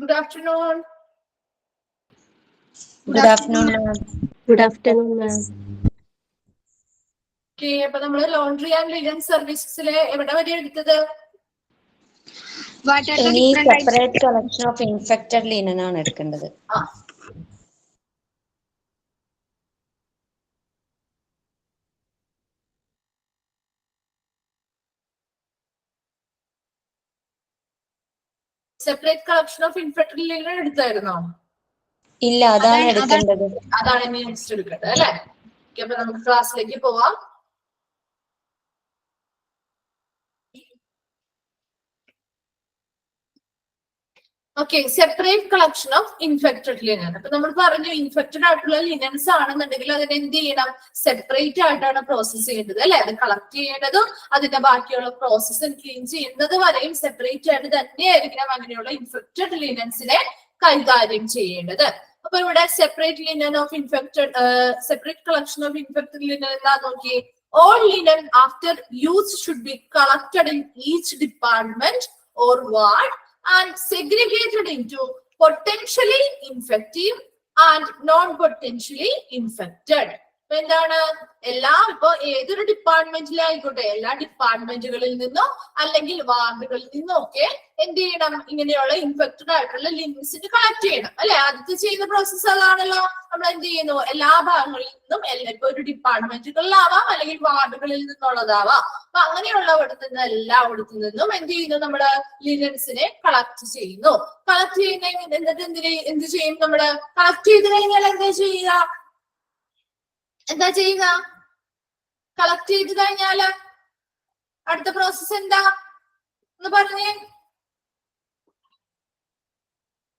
Good afternoon. Good afternoon, ma'am. Good afternoon, ma'am. Okay, അപ്പൊ നമ്മള് laundry and linen സർവീസസിലെ എവിടെ വരെ എടുത്തത്? ഇനി separate collection of infected linen ആണ് എടുക്കേണ്ടത്. Separate collection of infected linen എടുത്തായിരുന്നോ? ഇല്ല, അതാണ് എടുക്കേണ്ടത്. അതാണ് ഇനി നെക്സ്റ്റ് എടുക്കേണ്ടത് അല്ലെ? അപ്പൊ നമുക്ക് ക്ലാസ്സിലേക്ക് പോവാം. Okay, separate collection of infected linen. അപ്പൊ നമ്മൾ പറഞ്ഞു ഇൻഫെക്റ്റഡ് ആയിട്ടുള്ള ലിനൻസ് ആണെന്നുണ്ടെങ്കിൽ അതിനെ എന്ത് ചെയ്യണം? സെപ്പറേറ്റ് ആയിട്ടാണ് പ്രോസസ് ചെയ്യേണ്ടത് അല്ലെ? അത് കളക്ട് ചെയ്യേണ്ടതും അതിന്റെ ബാക്കിയുള്ള പ്രോസസ്സും ക്ലീൻ ചെയ്യുന്നത് വരെയും സെപ്പറേറ്റ് ആയിട്ട് തന്നെയായിരിക്കണം അങ്ങനെയുള്ള ഇൻഫെക്റ്റഡ് ലിനൻസിനെ കൈകാര്യം ചെയ്യേണ്ടത്. അപ്പൊ ഇവിടെ separate linen of infected separate collection of infected linen എന്താ നോക്കി? All linen after use should be collected in each department or ward and segregated into potentially infective and non-potentially infected. അപ്പൊ എന്താണ്? ഇപ്പൊ ഏതൊരു ഡിപ്പാർട്ട്മെന്റിലായിക്കോട്ടെ, എല്ലാ ഡിപ്പാർട്ട്മെന്റുകളിൽ നിന്നോ അല്ലെങ്കിൽ വാർഡുകളിൽ നിന്നോ ഒക്കെ എന്ത് ചെയ്യണം? ഇങ്ങനെയുള്ള ഇൻഫെക്റ്റഡ് ആയിട്ടുള്ള ലിനൻസിന് കളക്ട് ചെയ്യണം അല്ലെ? ആദ്യത്തെ ചെയ്യുന്ന പ്രോസസ് അതാണല്ലോ. നമ്മൾ എന്ത് ചെയ്യുന്നു? എല്ലാ ഭാഗങ്ങളിൽ നിന്നും ഇപ്പൊ ഒരു ഡിപ്പാർട്ട്മെന്റുകളിലാവാം അല്ലെങ്കിൽ വാർഡുകളിൽ നിന്നുള്ളതാവാം. അപ്പൊ അങ്ങനെയുള്ളവിടത്തു നിന്ന് എല്ലായിടത്തു നിന്നും എന്ത് ചെയ്യുന്നു? നമ്മള് ലിനൻസിനെ കളക്ട് ചെയ്യുന്നു. കളക്ട് ചെയ്യുന്ന എന്നിട്ട് എന്ത് ചെയ്യും? നമ്മള് കളക്ട് ചെയ്ത് കഴിഞ്ഞാൽ എന്താ ചെയ്യുക? കളക്ട് ചെയ്ത് കഴിഞ്ഞാല് അടുത്ത പ്രോസസ് എന്താ എന്ന് പറഞ്ഞേ?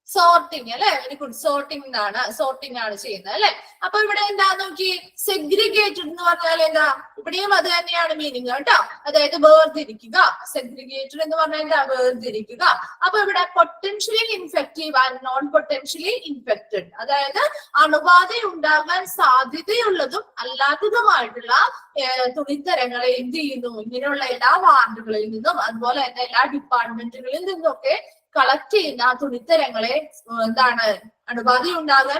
സോർട്ടിങ് അല്ലെ? Very good. സോർട്ടിംഗ് ആണ് ചെയ്യുന്നത് അല്ലെ? അപ്പൊ ഇവിടെ എന്താ നോക്കി? സെഗ്രിഗേറ്റഡ് എന്ന് പറഞ്ഞാൽ എന്താ? ഇവിടെയും അത് തന്നെയാണ് മീനിങ് കേട്ടോ. അതായത് വേർതിരിക്കുക. സെഗ്രിഗേറ്റഡ് എന്ന് പറഞ്ഞാൽ എന്താ? വേർതിരിക്കുക. അപ്പൊ ഇവിടെ potentially infective and non potentially infected, അതായത് അണുബാധ ഉണ്ടാകാൻ സാധ്യതയുള്ളതും അല്ലാത്തതുമായിട്ടുള്ള തുണിത്തരങ്ങളെ എന്ത് ചെയ്യുന്നു? ഇങ്ങനെയുള്ള എല്ലാ വാർഡുകളിൽ നിന്നും അതുപോലെ തന്നെ എല്ലാ ഡിപ്പാർട്ട്മെന്റുകളിൽ നിന്നൊക്കെ കളക്ട് ചെയ്യുന്ന ആ തുണിത്തരങ്ങളെ എന്താണ്? അണുബാധ ഉണ്ടാകാൻ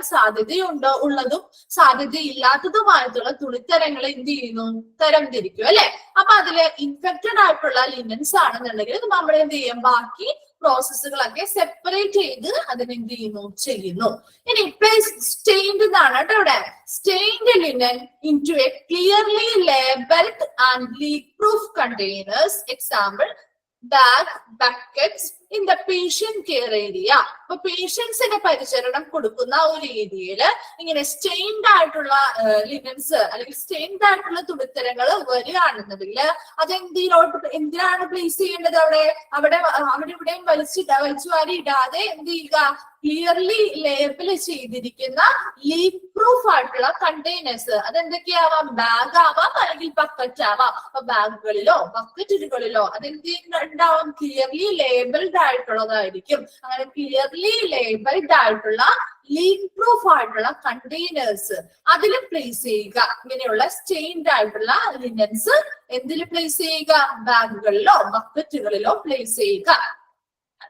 ഉള്ളതും സാധ്യതയില്ലാത്തതുമായിട്ടുള്ള തുണിത്തരങ്ങളെ എന്ത് ചെയ്യുന്നു? തരംതിരിക്കും അല്ലെ? അപ്പൊ അതില് ഇൻഫെക്റ്റഡ് ആയിട്ടുള്ള ലിനൻസ് ആണെന്നുണ്ടെങ്കിൽ നമ്മൾ എന്ത് ചെയ്യും? ബാക്കി പ്രോസസ്സുകളൊക്കെ സെപ്പറേറ്റ് ചെയ്ത് അതിനെന്ത് ചെയ്യുന്നു. ഇനി സ്റ്റെയിൻഡ് എന്നാണ് കേട്ടോ ഇവിടെ. Stained linen into A clearly labelled and leak proof containers, example bag, buckets in the patient care area. അപ്പൊ പേഷ്യൻസിന് പരിചരണം കൊടുക്കുന്ന ഒരു ഏരിയയില് ഇങ്ങനെ സ്റ്റെയിൻഡ് ആയിട്ടുള്ള ലിനൻസ് അല്ലെങ്കിൽ സ്റ്റെയിൻഡ് ആയിട്ടുള്ള തുണിത്തരങ്ങൾ വരികയാണെന്നുണ്ടെങ്കിൽ അത് എന്തിനാണ് പ്ലേസ് ചെയ്യേണ്ടത്? അവിടെ ഇവിടെയും വലിച്ചു വാരി ഇടാതെ എന്ത് ചെയ്യുക? ക്ലിയർലി ലേബിൾ ചെയ്തിരിക്കുന്ന ലീക്ക് പ്രൂഫ് ആയിട്ടുള്ള കണ്ടെയ്നേഴ്സ്, അതെന്തൊക്കെയാവാം? ബാഗ് ആവാം അല്ലെങ്കിൽ ബക്കറ്റ് ആവാം. അപ്പൊ ബാഗുകളിലോ ബക്കറ്റുകളിലോ അതെന്ത് ഉണ്ടാവും? ക്ലിയർലി ലേബിൾഡ് ആയിട്ടുള്ളതായിരിക്കും. അങ്ങനെ ക്ലിയർലി ലേബിൾഡ് ആയിട്ടുള്ള ലീക്ക് പ്രൂഫ് ആയിട്ടുള്ള കണ്ടെയ്നേഴ്സ് അതിൽ പ്ലേസ് ചെയ്യുക. ഇങ്ങനെയുള്ള സ്റ്റെയിൻഡ് ആയിട്ടുള്ള ലിനൻസ് എന്തിൽ പ്ലേസ് ചെയ്യുക? ബാഗുകളിലോ ബക്കറ്റുകളിലോ പ്ലേസ് ചെയ്യുക.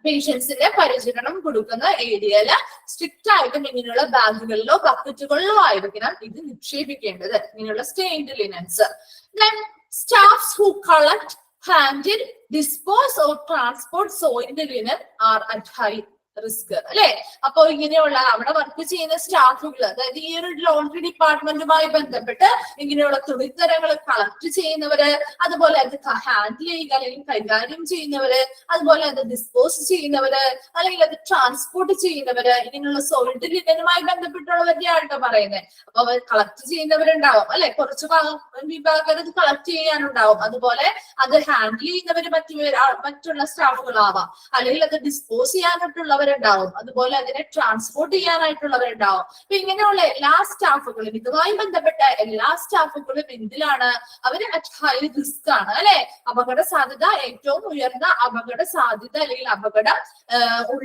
പേഷ്യൻസിന് പരിചരണം കൊടുക്കുന്ന ഏരിയയില് സ്ട്രിക്റ്റ് ആയിട്ടും ഇങ്ങനെയുള്ള ബാഗുകളിലോ ബക്കറ്റുകളിലോ ആയിരിക്കണം ഇത് നിക്ഷേപിക്കേണ്ടത്, ഇങ്ങനെയുള്ള stained linens. Then staffs who collect, handle, dispose or transport soiled linen are at high risk അല്ലെ? അപ്പൊ ഇങ്ങനെയുള്ള അവിടെ വർക്ക് ചെയ്യുന്ന സ്റ്റാഫുകൾ, അതായത് ഈ ഒരു ലോണ്ടറി ഡിപ്പാർട്ട്മെന്റുമായി ബന്ധപ്പെട്ട് ഇങ്ങനെയുള്ള തുണിത്തരങ്ങൾ കളക്ട് ചെയ്യുന്നവര്, അതുപോലെ അത് ഹാൻഡിൽ ചെയ്യുക അല്ലെങ്കിൽ കൈകാര്യം ചെയ്യുന്നവര്, അതുപോലെ അത് ഡിസ്പോസ് ചെയ്യുന്നവര്, അല്ലെങ്കിൽ അത് ട്രാൻസ്പോർട്ട് ചെയ്യുന്നവര്, ഇങ്ങനെയുള്ള സോൾഡ് ലിനനുമായി ബന്ധപ്പെട്ടുള്ളവരെയാണ് പറയുന്നത്. അപ്പൊ അവർ കളക്ട് ചെയ്യുന്നവരുണ്ടാവും അല്ലെ? കുറച്ച് വിഭാഗം അത് കളക്ട് ചെയ്യാനുണ്ടാവും. അതുപോലെ അത് ഹാൻഡിൽ ചെയ്യുന്നവര് മറ്റുള്ള സ്റ്റാഫുകളാവാം, അല്ലെങ്കിൽ അത് ഡിസ്പോസ് ചെയ്യാനായിട്ടുള്ളവർ ഉണ്ടാവും, അതുപോലെ അതിനെ ട്രാൻസ്പോർട്ട് ചെയ്യാനായിട്ടുള്ളവരുണ്ടാവും. അപ്പൊ ഇങ്ങനെയുള്ള എല്ലാ സ്റ്റാഫുകളും, ഇതുമായി ബന്ധപ്പെട്ട എല്ലാ സ്റ്റാഫുകളും എന്തിലാണ്? അവര് അറ്റ് ഹൈ റിസ്ക് ആണ് അല്ലെ? അപകട സാധ്യത, ഏറ്റവും ഉയർന്ന അപകട സാധ്യത അല്ലെങ്കിൽ അപകടം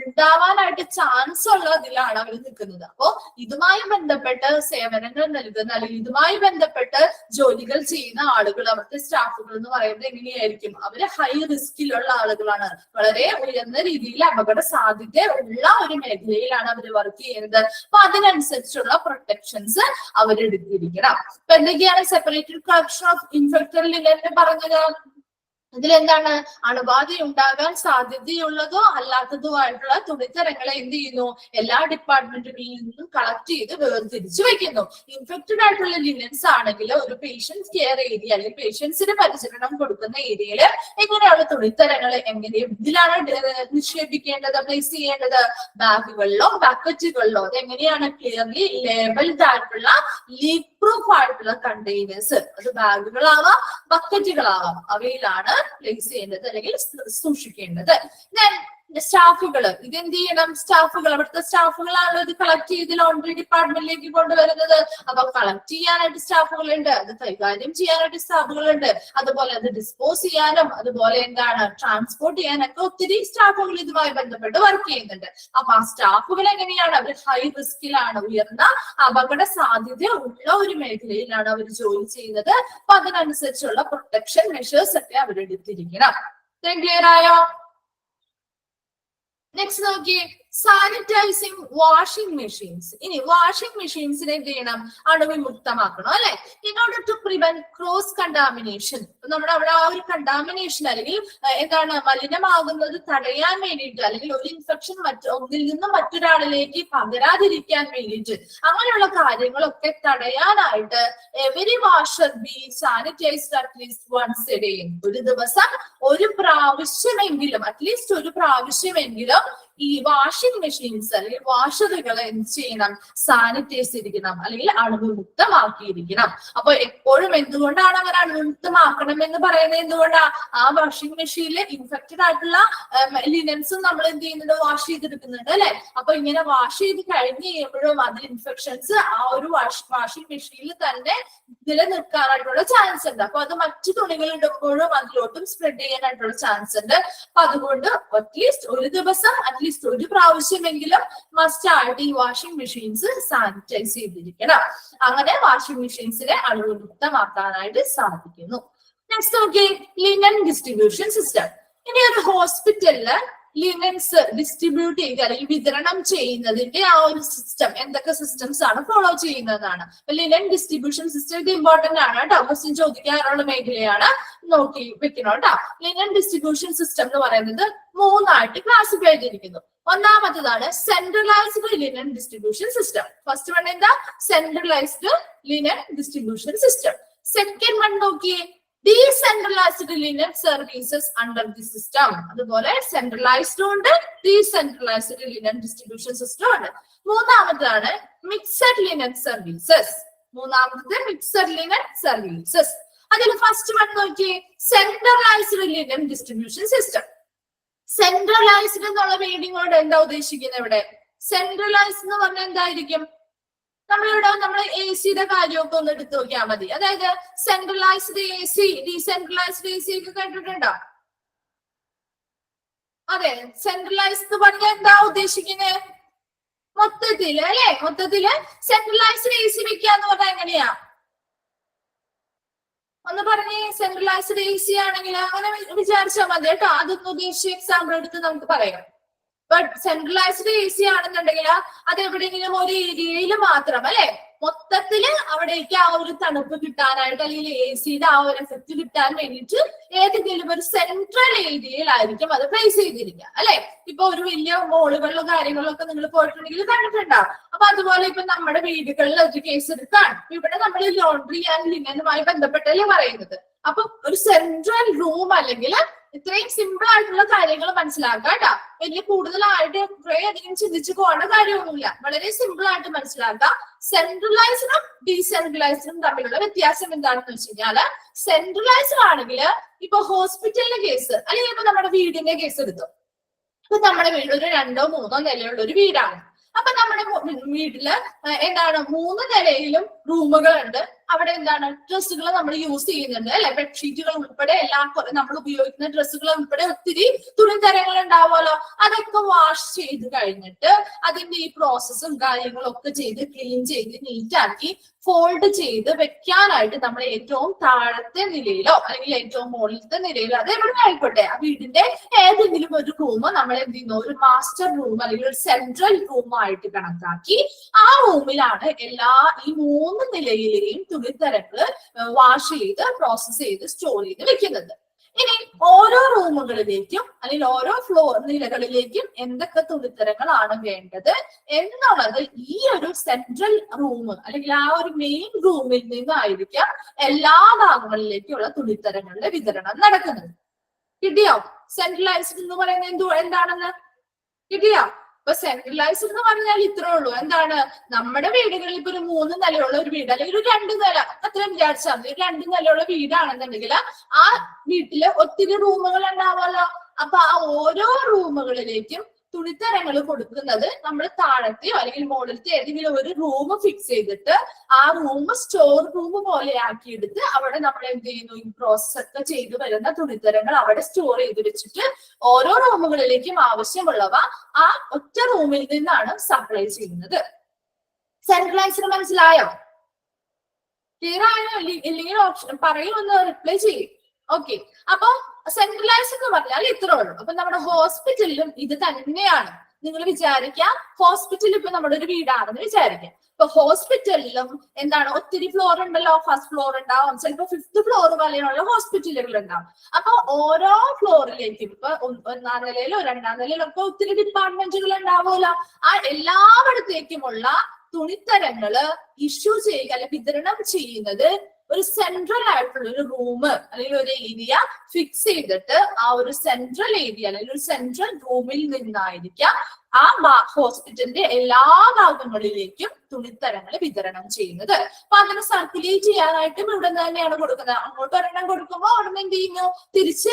ഉണ്ടാവാനായിട്ട് ചാൻസ് ഉള്ളതിലാണ് അവർ നിൽക്കുന്നത്. അപ്പോ ഇതുമായി ബന്ധപ്പെട്ട് സേവനങ്ങൾ നൽകുന്ന അല്ലെങ്കിൽ ഇതുമായി ബന്ധപ്പെട്ട് ജോലികൾ ചെയ്യുന്ന ആളുകൾ, അവിടുത്തെ സ്റ്റാഫുകൾ എന്ന് പറയുന്നത് എങ്ങനെയായിരിക്കും? അവര് ഹൈ റിസ്കിലുള്ള ആളുകളാണ്, വളരെ ഉയർന്ന രീതിയിൽ അപകട സാധ്യത ഉള്ള ഒരു മേഖലയിലാണ് അവർ വർക്ക് ചെയ്യുന്നത്. അപ്പൊ അതിനനുസരിച്ചുള്ള പ്രൊട്ടക്ഷൻസ് അവരെടുത്തിരിക്കണം. അപ്പൊ എന്തൊക്കെയാണ് separated collection of infected linen പറഞ്ഞത്? ഇതിലെന്താണ്? അണുബാധ ഉണ്ടാകാൻ സാധ്യതയുള്ളതോ അല്ലാത്തതോ ആയിട്ടുള്ള തുണിത്തരങ്ങളെ എന്ത് ചെയ്യുന്നു? എല്ലാ ഡിപ്പാർട്ട്മെന്റുകളിൽ നിന്നും കളക്ട് ചെയ്ത് വേർതിരിച്ചു വെക്കുന്നു. ഇൻഫെക്റ്റഡ് ആയിട്ടുള്ള ലിനൻസ് ആണെങ്കിൽ ഒരു പേഷ്യൻസ് കെയർ ഏരിയ അല്ലെങ്കിൽ പേഷ്യൻസിന് പരിചരണം കൊടുക്കുന്ന ഏരിയയിൽ എങ്ങനെയുള്ള തുണിത്തരങ്ങൾ ഇതിലാണ് നിക്ഷേപിക്കേണ്ടത്, പ്ലേസ് ചെയ്യേണ്ടത്? ബാഗുകളിലോ ബക്കറ്റുകളിലോ. അതെങ്ങനെയാണ്? ക്ലിയർലി ലേബിൾഡ് ആയിട്ടുള്ള ലീക്ക് പ്രൂഫ് ആയിട്ടുള്ള കണ്ടെയ്നേഴ്സ്, അത് ബാഗുകളാവാം ബക്കറ്റുകളാവാം, അവയിലാണ് പ്ലേസ് ചെയ്യേണ്ടത് അല്ലെങ്കിൽ സൂക്ഷിക്കേണ്ടത്. സ്റ്റാഫുകൾ ഇതെന്ത് ചെയ്യണം? സ്റ്റാഫുകൾ, അവിടുത്തെ സ്റ്റാഫുകളാണ് ഇത് കളക്ട് ചെയ്ത് ലോണ്ടറി ഡിപ്പാർട്ട്മെന്റിലേക്ക് കൊണ്ടുവരുന്നത്. അപ്പൊ കളക്ട് ചെയ്യാനായിട്ട് സ്റ്റാഫുകളുണ്ട്, അത് കൈകാര്യം ചെയ്യാനായിട്ട് സ്റ്റാഫുകളുണ്ട്, അതുപോലെ അത് ഡിസ്പോസ് ചെയ്യാനും അതുപോലെ എന്താണ് ട്രാൻസ്പോർട്ട് ചെയ്യാനൊക്കെ ഒത്തിരി സ്റ്റാഫുകൾ ഇതുമായി ബന്ധപ്പെട്ട് വർക്ക് ചെയ്യുന്നുണ്ട്. അപ്പൊ ആ സ്റ്റാഫുകൾ എങ്ങനെയാണ്? അവർ ഹൈ റിസ്കിലാണ്, ഉയർന്ന അപകട സാധ്യത ഉള്ള ഒരു മേഖലയിലാണ് അവർ ജോലി ചെയ്യുന്നത്. അപ്പൊ അതിനനുസരിച്ചുള്ള പ്രൊട്ടക്ഷൻ മെഷേഴ്സ് ഒക്കെ അവരെടുത്തിരിക്കണം. ക്ലിയർ ആയോ? നെക്സ്റ്റ് നോക്കിയേ, സാനിറ്റൈസിങ് വാഷിംഗ് മെഷീൻസ്. ഇനി വാഷിംഗ് മെഷീൻസിനെ എന്ത് ചെയ്യണം? അണുവിമുക്തമാക്കണം അല്ലെ? In order to prevent cross contamination, നമ്മുടെ അവിടെ ആ ഒരു കണ്ടാമിനേഷൻ അല്ലെങ്കിൽ എന്താണ് മലിനമാകുന്നത് തടയാൻ വേണ്ടിയിട്ട്, അല്ലെങ്കിൽ ഒരു ഇൻഫെക്ഷൻ ഒന്നിൽ നിന്നും മറ്റൊരാളിലേക്ക് പകരാതിരിക്കാൻ വേണ്ടിയിട്ട്, അങ്ങനെയുള്ള കാര്യങ്ങളൊക്കെ തടയാനായിട്ട് every washer be sanitised at least once a day. ഒരു ദിവസം ഒരു പ്രാവശ്യമെങ്കിലും, അറ്റ്ലീസ്റ്റ് ഒരു പ്രാവശ്യമെങ്കിലും ഈ വാഷിംഗ് മെഷീൻസ് അല്ലെങ്കിൽ വാഷറുകൾ എന്ത് ചെയ്യണം? സാനിറ്റൈസ് ചെയ്തിരിക്കണം അല്ലെങ്കിൽ അണുവിമുക്തമാക്കിയിരിക്കണം. അപ്പൊ എപ്പോഴും എന്തുകൊണ്ടാണ് അങ്ങനെ അണുവിമുക്തമാക്കണം എന്ന് പറയുന്നത്? എന്തുകൊണ്ടാ? ആ വാഷിംഗ് മെഷീനിൽ ഇൻഫെക്റ്റഡ് ആയിട്ടുള്ള ലിനൻസും നമ്മൾ എന്ത് ചെയ്യുന്നുണ്ട്? വാഷ് ചെയ്തെടുക്കുന്നുണ്ട് അല്ലെ? അപ്പൊ ഇങ്ങനെ വാഷ് ചെയ്ത് കഴിഞ്ഞ് കഴിയുമ്പോഴും അതിൽ ഇൻഫെക്ഷൻസ് ആ ഒരു വാഷിംഗ് മെഷീനിൽ തന്നെ നിലനിൽക്കാനായിട്ടുള്ള ചാൻസ് ഉണ്ട്. അപ്പൊ അത് മറ്റു തുണികൾ ഇടുമ്പോഴും അതിലോട്ടും സ്പ്രെഡ് ചെയ്യാനായിട്ടുള്ള ചാൻസ് ഉണ്ട്. അപ്പൊ അതുകൊണ്ട് അറ്റ്ലീസ്റ്റ് ഒരു ദിവസം അറ്റ്ലീസ്റ്റ് ഒരു പ്രാവശ്യമെങ്കിലും മസ്റ്റ് ആയിട്ട് ഈ വാഷിംഗ് മെഷീൻസ് സാനിറ്റൈസ് ചെയ്തിരിക്കണം. അങ്ങനെ വാഷിംഗ് മെഷീൻസിനെ അണുവിമുക്തമാക്കാനായിട്ട് സാധിക്കുന്നു. നെക്സ്റ്റ് നോക്കി, ലിനൻ ഡിസ്ട്രിബ്യൂഷൻ സിസ്റ്റം. ഇനി ഒരു ഹോസ്പിറ്റലില് ലിനൻസ് ഡിസ്ട്രിബ്യൂട്ട് ചെയ്ത് അല്ലെങ്കിൽ വിതരണം ചെയ്യുന്നതിന്റെ ആ ഒരു സിസ്റ്റം, എന്തൊക്കെ സിസ്റ്റംസ് ആണ് ഫോളോ ചെയ്യുന്നതാണ്. ലിനൻ ഡിസ്ട്രിബ്യൂഷൻ സിസ്റ്റം ഇത് ഇമ്പോർട്ടന്റ് ആണ് കേട്ടോ, ക്വസ്റ്റ്യൻ ചോദിക്കാറുള്ള മേഖലയാണ്, നോക്കി വെക്കണം കേട്ടോ. ലിനൻ ഡിസ്ട്രിബ്യൂഷൻ സിസ്റ്റം എന്ന് പറയുന്നത് മൂന്നായിട്ട് ക്ലാസിഫൈ ചെയ്തിരിക്കുന്നു. ഒന്നാമത്തതാണ് centralised linen distribution system. First one എന്താ? Centralised linen distribution system. Second one നോക്കിയേ, decentralised linen services under the system. അതുപോലെ സെൻട്രലൈസ്ഡ് ഉണ്ട്, ഡീസെൻട്രലൈസ്ഡ് ലിനൻ ഡിസ്ട്രിബ്യൂഷൻ സിസ്റ്റം ഉണ്ട്. മൂന്നാമതാണ് മിക്സഡ് ലിനൻ സർവീസസ്. മൂന്നാമത് മിക്സഡ് ലിനൻ സർവീസസ്. അതിൽ ഫസ്റ്റ് വൺ നോക്കിയേ, centralised linen distribution system. Centralised എന്നുള്ള മീനിങ് കൊണ്ട് എന്താ ഉദ്ദേശിക്കുന്നത് ഇവിടെ? സെൻട്രലൈസ്ഡ് എന്ന് പറഞ്ഞാൽ എന്തായിരിക്കും? നമ്മളിവിടെ നമ്മൾ എ സിയുടെ കാര്യമൊക്കെ ഒന്ന് എടുത്തു നോക്കിയാൽ മതി. അതായത് centralised A C, decentralised A C ഒക്കെ കേട്ടിട്ടുണ്ടോ? അതെ, സെൻട്രലൈസ്ഡ് പറഞ്ഞാൽ എന്താ ഉദ്ദേശിക്കുന്നത്? മൊത്തത്തില് അല്ലെ, മൊത്തത്തില് സെൻട്രലൈസ്ഡ് എ സി വെക്കാന്ന് പറഞ്ഞാൽ എങ്ങനെയാ? ഒന്ന് പറഞ്ഞേ. സെൻട്രലൈസ്ഡ് എ സി ആണെങ്കിൽ അങ്ങനെ വിചാരിച്ചാൽ മതി കേട്ടോ. അതൊന്ന് ഉദ്ദേശിച്ച എക്സാമ്പിൾ എടുത്ത് നമുക്ക് പറയാം. ബട്ട് സെൻട്രലൈസ്ഡ് എ സി ആണെന്നുണ്ടെങ്കിൽ അത് എവിടെയെങ്കിലും ഒരു ഏരിയയിൽ മാത്രം അല്ലെ, മൊത്തത്തില് അവിടേക്ക് ആ ഒരു തണുപ്പ് കിട്ടാനായിട്ട് അല്ലെങ്കിൽ എ സിയുടെ ആ ഒരു എഫക്ട് കിട്ടാൻ വേണ്ടിയിട്ട് ഏതെങ്കിലും ഒരു സെൻട്രൽ ഏരിയയിലായിരിക്കും അത് പ്ലേസ് ചെയ്തിരിക്കുക അല്ലെ. ഇപ്പൊ ഒരു വലിയ മോളുകളിലും കാര്യങ്ങളിലൊക്കെ നിങ്ങൾ പോയിട്ടുണ്ടെങ്കിൽ കണ്ടിട്ടുണ്ടാവും. അപ്പൊ അതുപോലെ ഇപ്പൊ നമ്മുടെ വീടുകളിൽ ഒരു കേസ് എടുക്കാണ്, ഇവിടെ നമ്മൾ ലോണ്ടറി ആൻഡ് ലിനനുമായി ബന്ധപ്പെട്ടല്ലേ പറയുന്നത്. അപ്പൊ ഒരു സെൻട്രൽ റൂം അല്ലെങ്കിൽ ഇത്രയും സിമ്പിൾ ആയിട്ടുള്ള കാര്യങ്ങൾ മനസ്സിലാക്കുക കേട്ടോ. വലിയ കൂടുതലായിട്ട് കുറെ അധികം ചിന്തിച്ചു പോകേണ്ട കാര്യമൊന്നുമില്ല, വളരെ സിമ്പിൾ ആയിട്ട് മനസ്സിലാക്കുക. സെൻട്രലൈസ്ഡും ഡീസെൻട്രലൈസ്ഡും തമ്മിലുള്ള വ്യത്യാസം എന്താണെന്ന് വെച്ച് കഴിഞ്ഞാല്, സെൻട്രലൈസ്ഡ് ആണെങ്കിൽ ഇപ്പൊ ഹോസ്പിറ്റലിന്റെ കേസ് അല്ലെങ്കിൽ ഇപ്പൊ നമ്മുടെ വീടിന്റെ കേസ് എടുത്തു. അപ്പൊ നമ്മുടെ വീട് ഒരു 2 or 3 നിലയുള്ള ഒരു വീടാണ്. അപ്പൊ നമ്മുടെ വീട്ടില് എന്താണ് 3 നിലയിലും റൂമുകളുണ്ട്, അവിടെ എന്താണ് ഡ്രസ്സുകൾ നമ്മൾ യൂസ് ചെയ്യുന്നുണ്ട് അല്ലെ, ബെഡ്ഷീറ്റുകൾ ഉൾപ്പെടെ എല്ലാം നമ്മൾ ഉപയോഗിക്കുന്ന ഡ്രസ്സുകൾ ഉൾപ്പെടെ ഒത്തിരി തുണിത്തരങ്ങൾ ഉണ്ടാവുമല്ലോ. അതൊക്കെ വാഷ് ചെയ്ത് കഴിഞ്ഞിട്ട് അതിന്റെ ഈ പ്രോസസ്സും കാര്യങ്ങളും ഒക്കെ ചെയ്ത് ക്ലീൻ ചെയ്ത് നീറ്റാക്കി ഫോൾഡ് ചെയ്ത് വെക്കാനായിട്ട് നമ്മൾ ഏറ്റവും താഴത്തെ നിലയിലോ അല്ലെങ്കിൽ ഏറ്റവും മുകളിലത്തെ നിലയിലോ അത് എവിടെ ആയിക്കോട്ടെ ആ വീടിന്റെ ഏതെങ്കിലും ഒരു റൂം നമ്മൾ എന്ത് ചെയ്യുന്നു, ഒരു മാസ്റ്റർ റൂം അല്ലെങ്കിൽ ഒരു സെൻട്രൽ റൂം ആയിട്ട് കണക്കാക്കി ആ റൂമിലാണ് ഈ 3 നിലയിലെയും തുണിത്തരങ്ങൾ വാഷ് ചെയ്ത് പ്രോസസ് ചെയ്ത് സ്റ്റോർ ചെയ്ത് വെക്കുന്നത്. ഇനി ഓരോ റൂമുകളിലേക്കും അല്ലെങ്കിൽ ഓരോ നിലകളിലേക്കും എന്തൊക്കെ തുണിത്തരങ്ങളാണ് വേണ്ടത് എന്നുള്ളത് ഈ ഒരു സെൻട്രൽ റൂം അല്ലെങ്കിൽ ആ ഒരു മെയിൻ റൂമിൽ നിന്നായിരിക്കാം എല്ലാ ഭാഗങ്ങളിലേക്കുള്ള തുണിത്തരങ്ങളുടെ വിതരണം നടക്കുന്നത്. കിട്ടിയോ? സെൻട്രലൈസ്ഡ് എന്ന് പറയുന്നത് എന്താണെന്ന് കിട്ടിയോ? ഇപ്പൊ സെൻട്രലൈസ്ഡ് എന്ന് പറഞ്ഞാൽ ഇത്രേ ഉള്ളൂ. എന്താണ്, നമ്മുടെ വീടുകളിൽ ഇപ്പൊ ഒരു 3 നിലയുള്ള ഒരു വീട് അല്ലെങ്കിൽ ഒരു 2 നില അത്രയും വിചാരിച്ചാൽ മതി. ഒരു 2 നിലയുള്ള വീടാണെന്നുണ്ടെങ്കിൽ ആ വീട്ടില് ഒത്തിരി റൂമുകൾ ഉണ്ടാവുമല്ലോ. അപ്പൊ ആ ഓരോ റൂമുകളിലേക്കും തുണിത്തരങ്ങൾ കൊടുക്കുന്നത് നമ്മൾ താഴത്തെയോ അല്ലെങ്കിൽ മുകളിലത്തെ ഏതെങ്കിലും ഒരു റൂം ഫിക്സ് ചെയ്തിട്ട് ആ റൂം സ്റ്റോർ റൂം പോലെ ആക്കിയെടുത്ത് അവിടെ നമ്മൾ എന്ത് ചെയ്യുന്നു, ഈ പ്രോസസ് ഒക്കെ ചെയ്തു വരുന്ന തുണിത്തരങ്ങൾ അവിടെ സ്റ്റോർ ചെയ്ത് വെച്ചിട്ട് ഓരോ റൂമുകളിലേക്കും ആവശ്യമുള്ളവ ആ ഒറ്റ റൂമിൽ നിന്നാണ് സപ്ലൈ ചെയ്യുന്നത്. സെൻട്രലൈസ്ഡ് മനസ്സിലായോ? ക്ലിയർ ആയോ? ഇല്ലെങ്കിൽ ഓപ്ഷൻ പറയുമെന്ന് റിപ്ലൈ ചെയ്യും. ഓക്കെ, അപ്പൊ സെൻട്രലൈസ്ഡ് എന്ന് പറഞ്ഞാൽ ഇത്രേ ഉള്ളൂ. അപ്പൊ നമ്മുടെ ഹോസ്പിറ്റലിലും ഇത് തന്നെയാണ്. നിങ്ങൾ വിചാരിക്കുക, ഹോസ്പിറ്റൽ ഇപ്പൊ നമ്മുടെ ഒരു വീടാണെന്ന് വിചാരിക്കാം. ഇപ്പൊ ഹോസ്പിറ്റലിലും എന്താണ്, ഒത്തിരി ഫ്ലോർ ഉണ്ടല്ലോ. ഫസ്റ്റ് ഫ്ലോർ ഉണ്ടാവും, ചിലപ്പോ 5th ഫ്ലോർ വരെയുള്ള ഹോസ്പിറ്റലുകൾ ഉണ്ടാവും. അപ്പൊ ഓരോ ഫ്ലോറിലേക്കും ഇപ്പൊ 1ാം നിലയിലോ 2ാം നിലയിലോ ഒക്കെ ഒത്തിരി ഡിപ്പാർട്ട്മെന്റുകൾ ഉണ്ടാവുമല്ലോ. ആ എല്ലായിടത്തേക്കുമുള്ള തുണിത്തരങ്ങള് ഇഷ്യൂ ചെയ്യുക അല്ലെങ്കിൽ വിതരണം ചെയ്യുന്നത് ഒരു സെൻട്രൽ ആയിട്ടുള്ള ഒരു റൂം അല്ലെങ്കിൽ ഒരു ഏരിയ ഫിക്സ് ചെയ്തിട്ട് ആ ഒരു സെൻട്രൽ ഏരിയ അല്ലെങ്കിൽ ഒരു സെൻട്രൽ റൂമിൽ നിന്നായിരിക്കാം ആ ഹോസ്പിറ്റലിന്റെ എല്ലാ ഭാഗങ്ങളിലേക്കും തുണിത്തരങ്ങൾ വിതരണം ചെയ്യുന്നത്. അപ്പൊ അതിന് സർക്കുലേറ്റ് ചെയ്യാനായിട്ടും ഇവിടെ നിന്ന് തന്നെയാണ് കൊടുക്കുന്നത്. അങ്ങോട്ട് ഒരെണ്ണം കൊടുക്കുമ്പോൾ അവിടെ എന്ത് ചെയ്യുന്നു, തിരിച്ച്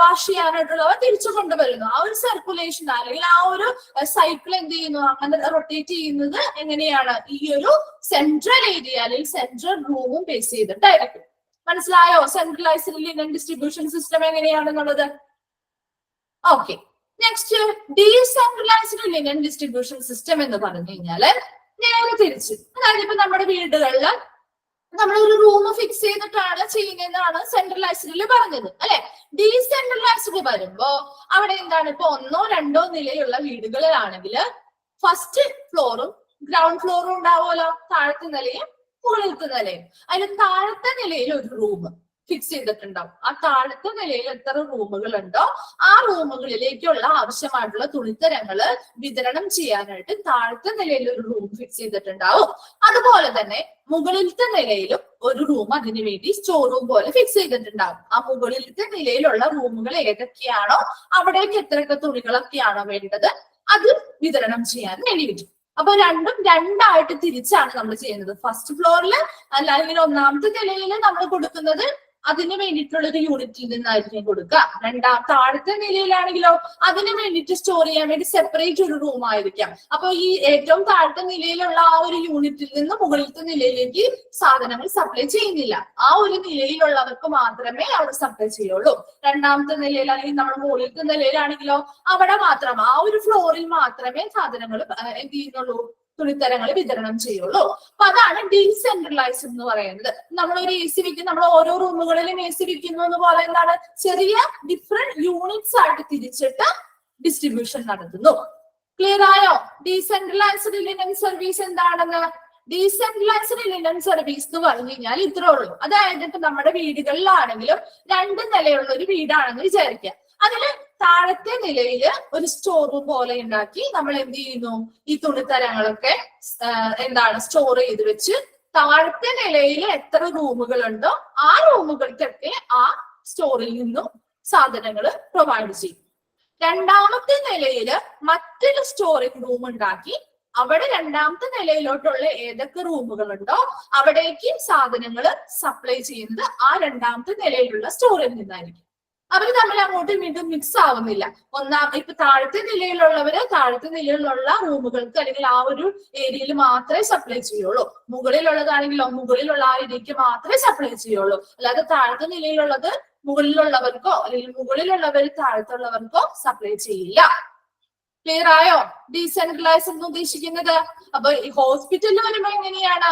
വാഷ് ചെയ്യാനായിട്ടുള്ളവ തിരിച്ചു കൊണ്ടുവരുന്നു. ആ ഒരു സർക്കുലേഷൻ അല്ലെങ്കിൽ ആ ഒരു സൈക്കിൾ എന്ത് ചെയ്യുന്നു, അങ്ങനെ റൊട്ടേറ്റ് ചെയ്യുന്നത് എങ്ങനെയാണ്, ഈ ഒരു സെൻട്രൽ ഏരിയ അല്ലെങ്കിൽ സെൻട്രൽ റൂമും ബേസ് ചെയ്തിട്ടായിരിക്കും. മനസ്സിലായോ? സെൻട്രലൈസ്ഡ് ലിനൻ ഡിസ്ട്രിബ്യൂഷൻ സിസ്റ്റം എങ്ങനെയാണെന്നുള്ളത്. Okay, next decentralised linen distribution system എന്ന് പറഞ്ഞു കഴിഞ്ഞാല് നേരെ തിരിച്ച്, അതായത് ഇപ്പൊ നമ്മുടെ വീടുകളിൽ നമ്മൾ ഒരു റൂം ഫിക്സ് ചെയ്തിട്ടാണ് ചെയ്യുന്നതെന്നാണ് സെൻട്രലൈസ്ഡിൽ പറഞ്ഞത് അല്ലെ. ഡീസെൻട്രലൈസ്ഡ് വരുമ്പോ അവിടെ എന്താണ്, ഇപ്പൊ 1ഓ 2ഓ നിലയുള്ള വീടുകളിലാണെങ്കിൽ ഫസ്റ്റ് ഫ്ലോറും ഗ്രൗണ്ട് ഫ്ലോറും ഉണ്ടാവുമല്ലോ, താഴത്തെ നിലയും മുകളിലത്തെ നിലയും. അതിൽ താഴത്തെ നിലയിൽ ഒരു റൂം ഫിക്സ് ചെയ്തിട്ടുണ്ടാവും. ആ താഴത്തെ നിലയിൽ എത്ര റൂമുകൾ ഉണ്ടോ ആ റൂമുകളിലേക്കുള്ള ആവശ്യമായിട്ടുള്ള തുണിത്തരങ്ങള് വിതരണം ചെയ്യാനായിട്ട് താഴത്തെ നിലയിൽ ഒരു റൂം ഫിക്സ് ചെയ്തിട്ടുണ്ടാവും. അതുപോലെ തന്നെ മുകളിലത്തെ നിലയിലും ഒരു റൂം അതിനു വേണ്ടി സ്റ്റോർ റൂം പോലെ ഫിക്സ് ചെയ്തിട്ടുണ്ടാവും. ആ മുകളിലത്തെ നിലയിലുള്ള റൂമുകൾ ഏതൊക്കെയാണോ അവിടേക്ക് എത്രയൊക്കെ തുണികളൊക്കെയാണോ വേണ്ടത് അത് വിതരണം ചെയ്യാൻ വേണ്ടി പറ്റും. അപ്പൊ രണ്ടും രണ്ടായിട്ട് തിരിച്ചാണ് നമ്മൾ ചെയ്യുന്നത്. ഫസ്റ്റ് ഫ്ലോറിൽ അല്ലെങ്കിൽ 1ാമത്തെ നിലയിൽ നമ്മൾ കൊടുക്കുന്നത് അതിന് വേണ്ടിയിട്ടുള്ള ഒരു യൂണിറ്റിൽ നിന്നായിരിക്കും കൊടുക്കുക. താഴത്തെ നിലയിലാണെങ്കിലോ അതിന് വേണ്ടിയിട്ട് സ്റ്റോർ ചെയ്യാൻ വേണ്ടി സെപ്പറേറ്റ് ഒരു റൂം ആയിരിക്കാം. അപ്പൊ ഈ ഏറ്റവും താഴത്തെ നിലയിലുള്ള ആ ഒരു യൂണിറ്റിൽ നിന്ന് മുകളിലത്തെ നിലയിലേക്ക് സാധനങ്ങൾ സപ്ലൈ ചെയ്യുന്നില്ല. ആ ഒരു നിലയിലുള്ളവർക്ക് മാത്രമേ അവിടെ സപ്ലൈ ചെയ്യുള്ളൂ. 2ാമത്തെ നിലയിലാണെങ്കിൽ നമ്മൾ മുകളിലത്തെ നിലയിലാണെങ്കിലോ അവിടെ മാത്രം ആ ഒരു ഫ്ലോറിൽ മാത്രമേ സാധനങ്ങൾ എന്ത് ചെയ്യുന്നുള്ളൂ, തുണിത്തരങ്ങൾ വിതരണം ചെയ്യുള്ളൂ. അപ്പൊ അതാണ് ഡീസെൻട്രലൈസ്ഡ് എന്ന് പറയുന്നത്. നമ്മളൊരു AC വെക്കും, നമ്മൾ ഓരോ റൂമുകളിലും AC വെക്കുന്നു എന്ന് പോലെ എന്താണ്, ചെറിയ ഡിഫറെന്റ് യൂണിറ്റ്സ് ആയിട്ട് തിരിച്ചിട്ട് ഡിസ്ട്രിബ്യൂഷൻ നടത്തുന്നു. ക്ലിയർ ആയോ? ഡീസെൻട്രലൈസ്ഡ് ലിനൻ സർവീസ് എന്താണെന്ന്. ഡീസെൻട്രലൈസ്ഡ് ലിനൻ സർവീസ് എന്ന് പറഞ്ഞു കഴിഞ്ഞാൽ ഇത്രേ ഉള്ളൂ. അതായത് ഇപ്പൊ നമ്മുടെ വീടുകളിലാണെങ്കിലും 2 നിലയുള്ള ഒരു വീടാണെന്ന് വിചാരിക്കുക. അതില് താഴത്തെ നിലയിൽ ഒരു സ്റ്റോർ റൂം പോലെ ഉണ്ടാക്കി നമ്മൾ എന്ത് ചെയ്യുന്നു, ഈ തുണിത്തരങ്ങളൊക്കെ എന്താണ് സ്റ്റോർ ചെയ്ത് വെച്ച് താഴത്തെ നിലയിൽ എത്ര റൂമുകളുണ്ടോ ആ റൂമുകൾക്കൊക്കെ ആ സ്റ്റോറിൽ നിന്നും സാധനങ്ങൾ പ്രൊവൈഡ് ചെയ്യും. 2ാമത്തെ നിലയിൽ മറ്റൊരു സ്റ്റോറേജ് റൂം ഉണ്ടാക്കി അവിടെ 2ാമത്തെ നിലയിലോട്ടുള്ള ഏതൊക്കെ റൂമുകളുണ്ടോ അവിടേക്ക് സാധനങ്ങൾ സപ്ലൈ ചെയ്യുന്നത് ആ 2ാമത്തെ നിലയിലുള്ള സ്റ്റോറിൽ നിന്നായിരിക്കും. അവര് തമ്മിൽ അങ്ങോട്ടും ഇങ്ങോട്ടും മിക്സ് ആവുന്നില്ല. ഇപ്പൊ താഴത്തെ നിലയിലുള്ളവര് താഴത്തെ നിലയിലുള്ള റൂമുകൾക്ക് അല്ലെങ്കിൽ ആ ഒരു ഏരിയയിൽ മാത്രമേ സപ്ലൈ ചെയ്യുള്ളൂ. മുകളിലുള്ളതാണെങ്കിലോ മുകളിലുള്ള ആ ഏരിയക്ക് മാത്രമേ സപ്ലൈ ചെയ്യുള്ളൂ. അല്ലാതെ താഴത്തെ നിലയിലുള്ളത് മുകളിലുള്ളവർക്കോ അല്ലെങ്കിൽ മുകളിലുള്ളവർ താഴത്തുള്ളവർക്കോ സപ്ലൈ ചെയ്യില്ല. ക്ലിയർ ആയോ? ഡീസെൻട്രലൈസ് എന്ന് ഉദ്ദേശിക്കുന്നത്. അപ്പൊ ഈ ഹോസ്പിറ്റലിൽ വരുമ്പോ എങ്ങനെയാണ്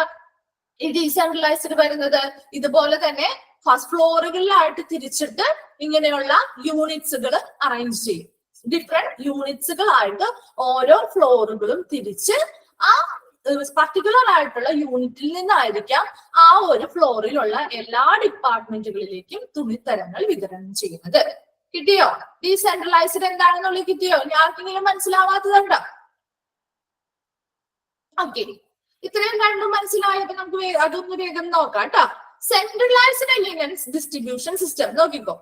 ഈ ഡീസെൻട്രലൈസ്ഡ് വരുന്നത്? ഇതുപോലെ തന്നെ ഫസ്റ്റ് ഫ്ലോറുകളിലായിട്ട് തിരിച്ചിട്ട് ഇങ്ങനെയുള്ള യൂണിറ്റ്സുകൾ അറേഞ്ച് ചെയ്യും. ഡിഫറെന്റ് യൂണിറ്റ്സുകളായിട്ട് ഓരോ ഫ്ലോറുകളും തിരിച്ച് ആ പർട്ടിക്കുലർ ആയിട്ടുള്ള യൂണിറ്റിൽ നിന്നായിരിക്കാം ആ ഒരു ഫ്ലോറിലുള്ള എല്ലാ ഡിപ്പാർട്ട്മെന്റുകളിലേക്കും തുണിത്തരങ്ങൾ വിതരണം ചെയ്യുന്നത്. കിട്ടിയോ? ഡീസെൻട്രലൈസ്ഡ് എന്താണെന്നുള്ളത് കിട്ടിയോ? ആർക്കെങ്കിലും മനസ്സിലാവാത്തതുണ്ടോ? ഓക്കെ, ഇത്രയും രണ്ടും മനസ്സിലായപ്പോ നമുക്ക് അതൊന്ന് വേഗം നോക്കാം കേട്ടോ. സെൻട്രലൈസ്ഡ് ലിനൻ ഡിസ്ട്രിബ്യൂഷൻ സിസ്റ്റം നോക്കിക്കോ.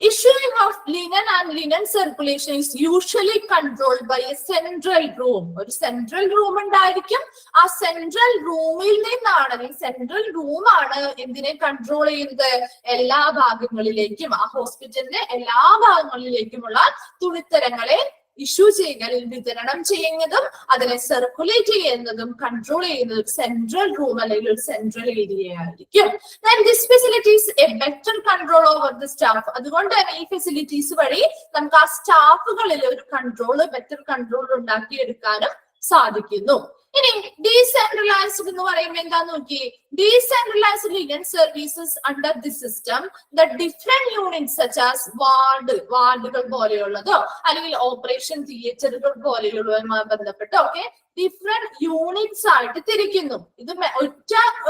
Issuing of linen and linen circulation is usually controlled by a central room. ഒരു സെൻട്രൽ റൂം ഉണ്ടായിരിക്കും. ആ സെൻട്രൽ റൂമിൽ നിന്നാണ്, ഈ സെൻട്രൽ റൂമാണ് എന്തിനെ കൺട്രോൾ ചെയ്യുന്നത്? എല്ലാ ഭാഗങ്ങളിലേക്കും, ആ ഹോസ്പിറ്റലിന്റെ എല്ലാ ഭാഗങ്ങളിലേക്കുമുള്ള തുണിത്തരങ്ങളെ ഇഷ്യൂ ചെയ്യുക അല്ലെങ്കിൽ വിതരണം ചെയ്യുന്നതും അതിനെ സർക്കുലേറ്റ് ചെയ്യുന്നതും കൺട്രോൾ ചെയ്യുന്നതും സെൻട്രൽ റൂം അല്ലെങ്കിൽ ഒരു സെൻട്രൽ ഏരിയ ആയിരിക്കും. Then this facilities a better control over the staff. അതുകൊണ്ട് തന്നെ ഈ ഫെസിലിറ്റീസ് വഴി നമുക്ക് ആ സ്റ്റാഫുകളിൽ ഒരു ബെറ്റർ കൺട്രോൾ ഉണ്ടാക്കിയെടുക്കാനും സാധിക്കുന്നു. ഇനി ഡീസെൻട്രലൈസ്ഡ് എന്ന് പറയുമ്പോൾ എന്താ നോക്കി. Decentralised linen services under the system the different units such as വാർഡുകൾ പോലെയുള്ളതോ അല്ലെങ്കിൽ ഓപ്പറേഷൻ തിയേറ്ററുകൾ പോലെയുള്ളതുമായി ബന്ധപ്പെട്ട് ഒക്കെ ഡിഫറെന്റ് യൂണിറ്റ്സ് ആയിട്ട് തിരിക്കുന്നു. ഇത്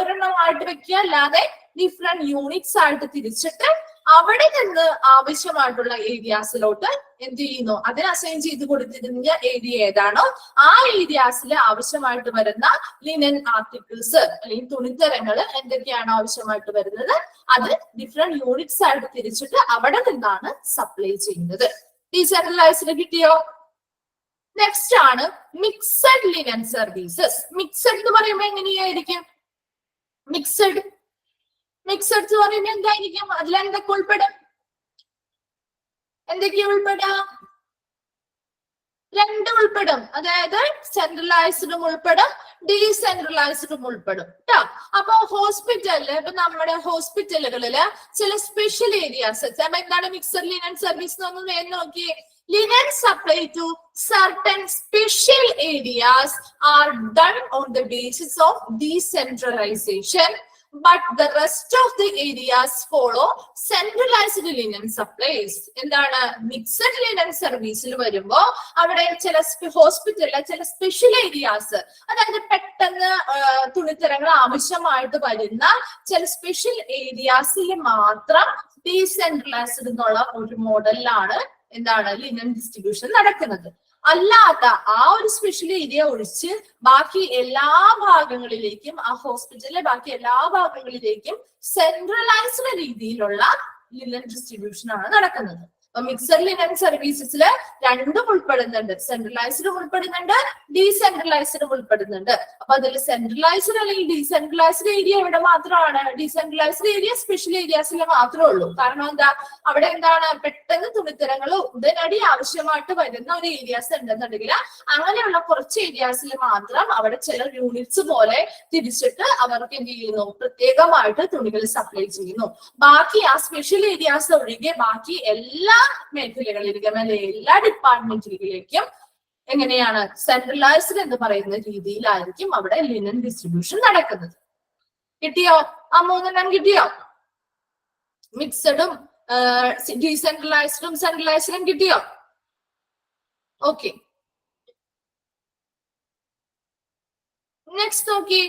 ഒരെണ്ണമായിട്ട് വെക്കുക അല്ലാതെ ഡിഫറെന്റ് യൂണിറ്റ്സ് ആയിട്ട് തിരിച്ചിട്ട് അവിടെ നിന്ന് ആവശ്യമായിട്ടുള്ള ഏരിയാസിലോട്ട് എന്ത് ചെയ്യുന്നു? അതിന് അസൈൻ ചെയ്ത് കൊടുത്തിരുന്ന ഏരിയ ഏതാണോ ആ ഏരിയാസിൽ ആവശ്യമായിട്ട് വരുന്ന ലിനൻ ആർട്ടിക്കിൾസ് അല്ലെങ്കിൽ തുണിത്തരങ്ങൾ എന്തൊക്കെയാണോ ആവശ്യമായിട്ട് വരുന്നത് അത് ഡിഫറെന്റ് യൂണിറ്റ്സ് ആയിട്ട് തിരിച്ചിട്ട് അവിടെ നിന്നാണ് സപ്ലൈ ചെയ്യുന്നത്. ഡീസെൻട്രലൈസ്ഡ് കിട്ടിയോ? നെക്സ്റ്റ് ആണ് മിക്സഡ് ലിനൻ സർവീസസ്. മിക്സഡ് എന്ന് പറയുമ്പോൾ എങ്ങനെയായിരിക്കും? മിക്സഡ് എന്ന് പറയുമ്പോൾ എന്തായിരിക്കും? അതിലെന്തൊക്കെ ഉൾപ്പെടും? എന്തൊക്കെയാ ഉൾപ്പെടാ? രണ്ടും ഉൾപ്പെടും. അതായത് സെൻട്രലൈസ്ഡും ഉൾപ്പെടും, ഡീസെൻട്രലൈസ്ഡും ഉൾപ്പെടും കേട്ടോ. അപ്പൊ ഹോസ്പിറ്റലില് ഇപ്പൊ നമ്മുടെ ഹോസ്പിറ്റലുകളില് ചില സ്പെഷ്യൽ ഏരിയാസ് എന്താണ് മിക്സഡ് ലിനൻ സർവീസ് എന്നൊന്ന് വേഗം നോക്കിയേ. Linen supply to certain special areas are done on the basis of decentralization, but the rest of the areas follow centralized linen supplies. എന്താണ് മിക്സഡ് ലിനൻ സർവീസിൽ വരുമ്പോ അവിടെ ചില ഹോസ്പിറ്റലിലെ ചില സ്പെഷ്യൽ ഏരിയാസ്, അതായത് പെട്ടെന്ന് തുണിത്തരങ്ങൾ ആവശ്യമായിട്ട് വരുന്ന ചില സ്പെഷ്യൽ ഏരിയാസിൽ മാത്രം ഡീസെൻട്രലൈസ്ഡ് എന്നുള്ള ഒരു മോഡലിലാണ് എന്താണ് ലിനൻ ഡിസ്ട്രിബ്യൂഷൻ നടക്കുന്നത്. അല്ലാത്ത ആ ഒരു സ്പെഷ്യൽ ഏരിയ ഒഴിച്ച് ബാക്കി എല്ലാ ഭാഗങ്ങളിലേക്കും, ആ ഹോസ്പിറ്റലിലെ ബാക്കി എല്ലാ ഭാഗങ്ങളിലേക്കും സെൻട്രലൈസ്ഡ് രീതിയിലുള്ള ലിനൻ ഡിസ്ട്രിബ്യൂഷൻ ആണ് നടക്കുന്നത്. അപ്പൊ മിക്സഡ് ലിനൻ സർവീസസിൽ രണ്ടും ഉൾപ്പെടുന്നുണ്ട്. സെൻട്രലൈസ്ഡും ഉൾപ്പെടുന്നുണ്ട്, ഡീസെൻട്രലൈസ്ഡും ഉൾപ്പെടുന്നുണ്ട്. അപ്പൊ അതിൽ സെൻട്രലൈസ്ഡ് അല്ലെങ്കിൽ ഡീസെൻട്രലൈസ്ഡ് ഏരിയ ഇവിടെ മാത്രമാണ്. ഡീസെൻട്രലൈസ്ഡ് ഏരിയ സ്പെഷ്യൽ ഏരിയാസിൽ മാത്രമേ ഉള്ളൂ. കാരണം എന്താ? അവിടെ എന്താണ് പെട്ടെന്ന് തുണിത്തരങ്ങൾ ഉടനടി ആവശ്യമായിട്ട് വരുന്ന ഒരു ഏരിയാസ് ഉണ്ടെന്നുണ്ടെങ്കിൽ അങ്ങനെയുള്ള കുറച്ച് ഏരിയാസിൽ മാത്രം അവിടെ ചില യൂണിറ്റ്സ് പോലെ തിരിച്ചിട്ട് അവർക്ക് എന്ത് ചെയ്യുന്നു? പ്രത്യേകമായിട്ട് തുണികൾ സപ്ലൈ ചെയ്യുന്നു. ബാക്കി ആ സ്പെഷ്യൽ ഏരിയാസ് ഒഴികെ ബാക്കി എല്ലാ മേഖലകളിലേക്കും അല്ലെ എല്ലാ ഡിപ്പാർട്ട്മെന്റുകളിലേക്കും എങ്ങനെയാണ് സെൻട്രലൈസ്ഡ് എന്ന് പറയുന്ന രീതിയിലായിരിക്കും അവിടെ ലിനൻ ഡിസ്ട്രിബ്യൂഷൻ നടക്കുന്നത്. കിട്ടിയോ? ആ മൂന്നെണ്ണം കിട്ടിയോ? മിക്സഡും ഡീസെൻട്രലൈസ്ഡും സെൻട്രലൈസ്ഡും കിട്ടിയോ? ഓക്കെ, നെക്സ്റ്റ് നോക്കി.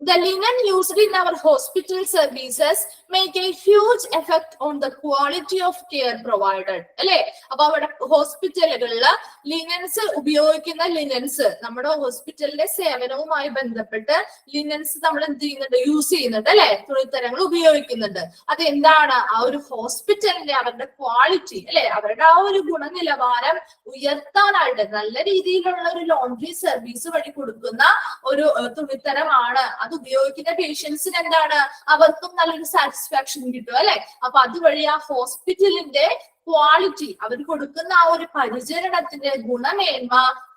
The linen used in our hospital services make a huge effect on the quality of care provided. അല്ലെ? അപ്പൊ അവിടെ ഹോസ്പിറ്റലുകളില് ലിനൻസ് ഉപയോഗിക്കുന്ന ലിനൻസ് നമ്മുടെ ഹോസ്പിറ്റലിന്റെ സേവനവുമായി ബന്ധപ്പെട്ട് ലിനൻസ് നമ്മൾ എന്ത് ചെയ്യുന്നുണ്ട്? യൂസ് ചെയ്യുന്നുണ്ട് അല്ലെ? തുണിത്തരങ്ങൾ ഉപയോഗിക്കുന്നുണ്ട്. അത് എന്താണ്? ആ ഒരു ഹോസ്പിറ്റലിന്റെ അവരുടെ ക്വാളിറ്റി അല്ലെ, അവരുടെ ആ ഒരു ഗുണനിലവാരം ഉയർത്താനായിട്ട് നല്ല രീതിയിലുള്ള ഒരു ലോണ്ടറി സർവീസ് വഴി കൊടുക്കുന്ന ഒരു തുണിത്തരമാണ്. അത് അത് ഉപയോഗിക്കുന്ന പേഷ്യൻസിന് എന്താണ്, അവർക്കും നല്ലൊരു സാറ്റിസ്ഫാക്ഷൻ കിട്ടും അല്ലെ. അപ്പൊ അതുവഴി ആ ഹോസ്പിറ്റലിന്റെ ക്വാളിറ്റി, അവർ കൊടുക്കുന്ന ആ ഒരു പരിചരണത്തിന്റെ ഗുണമേന്മ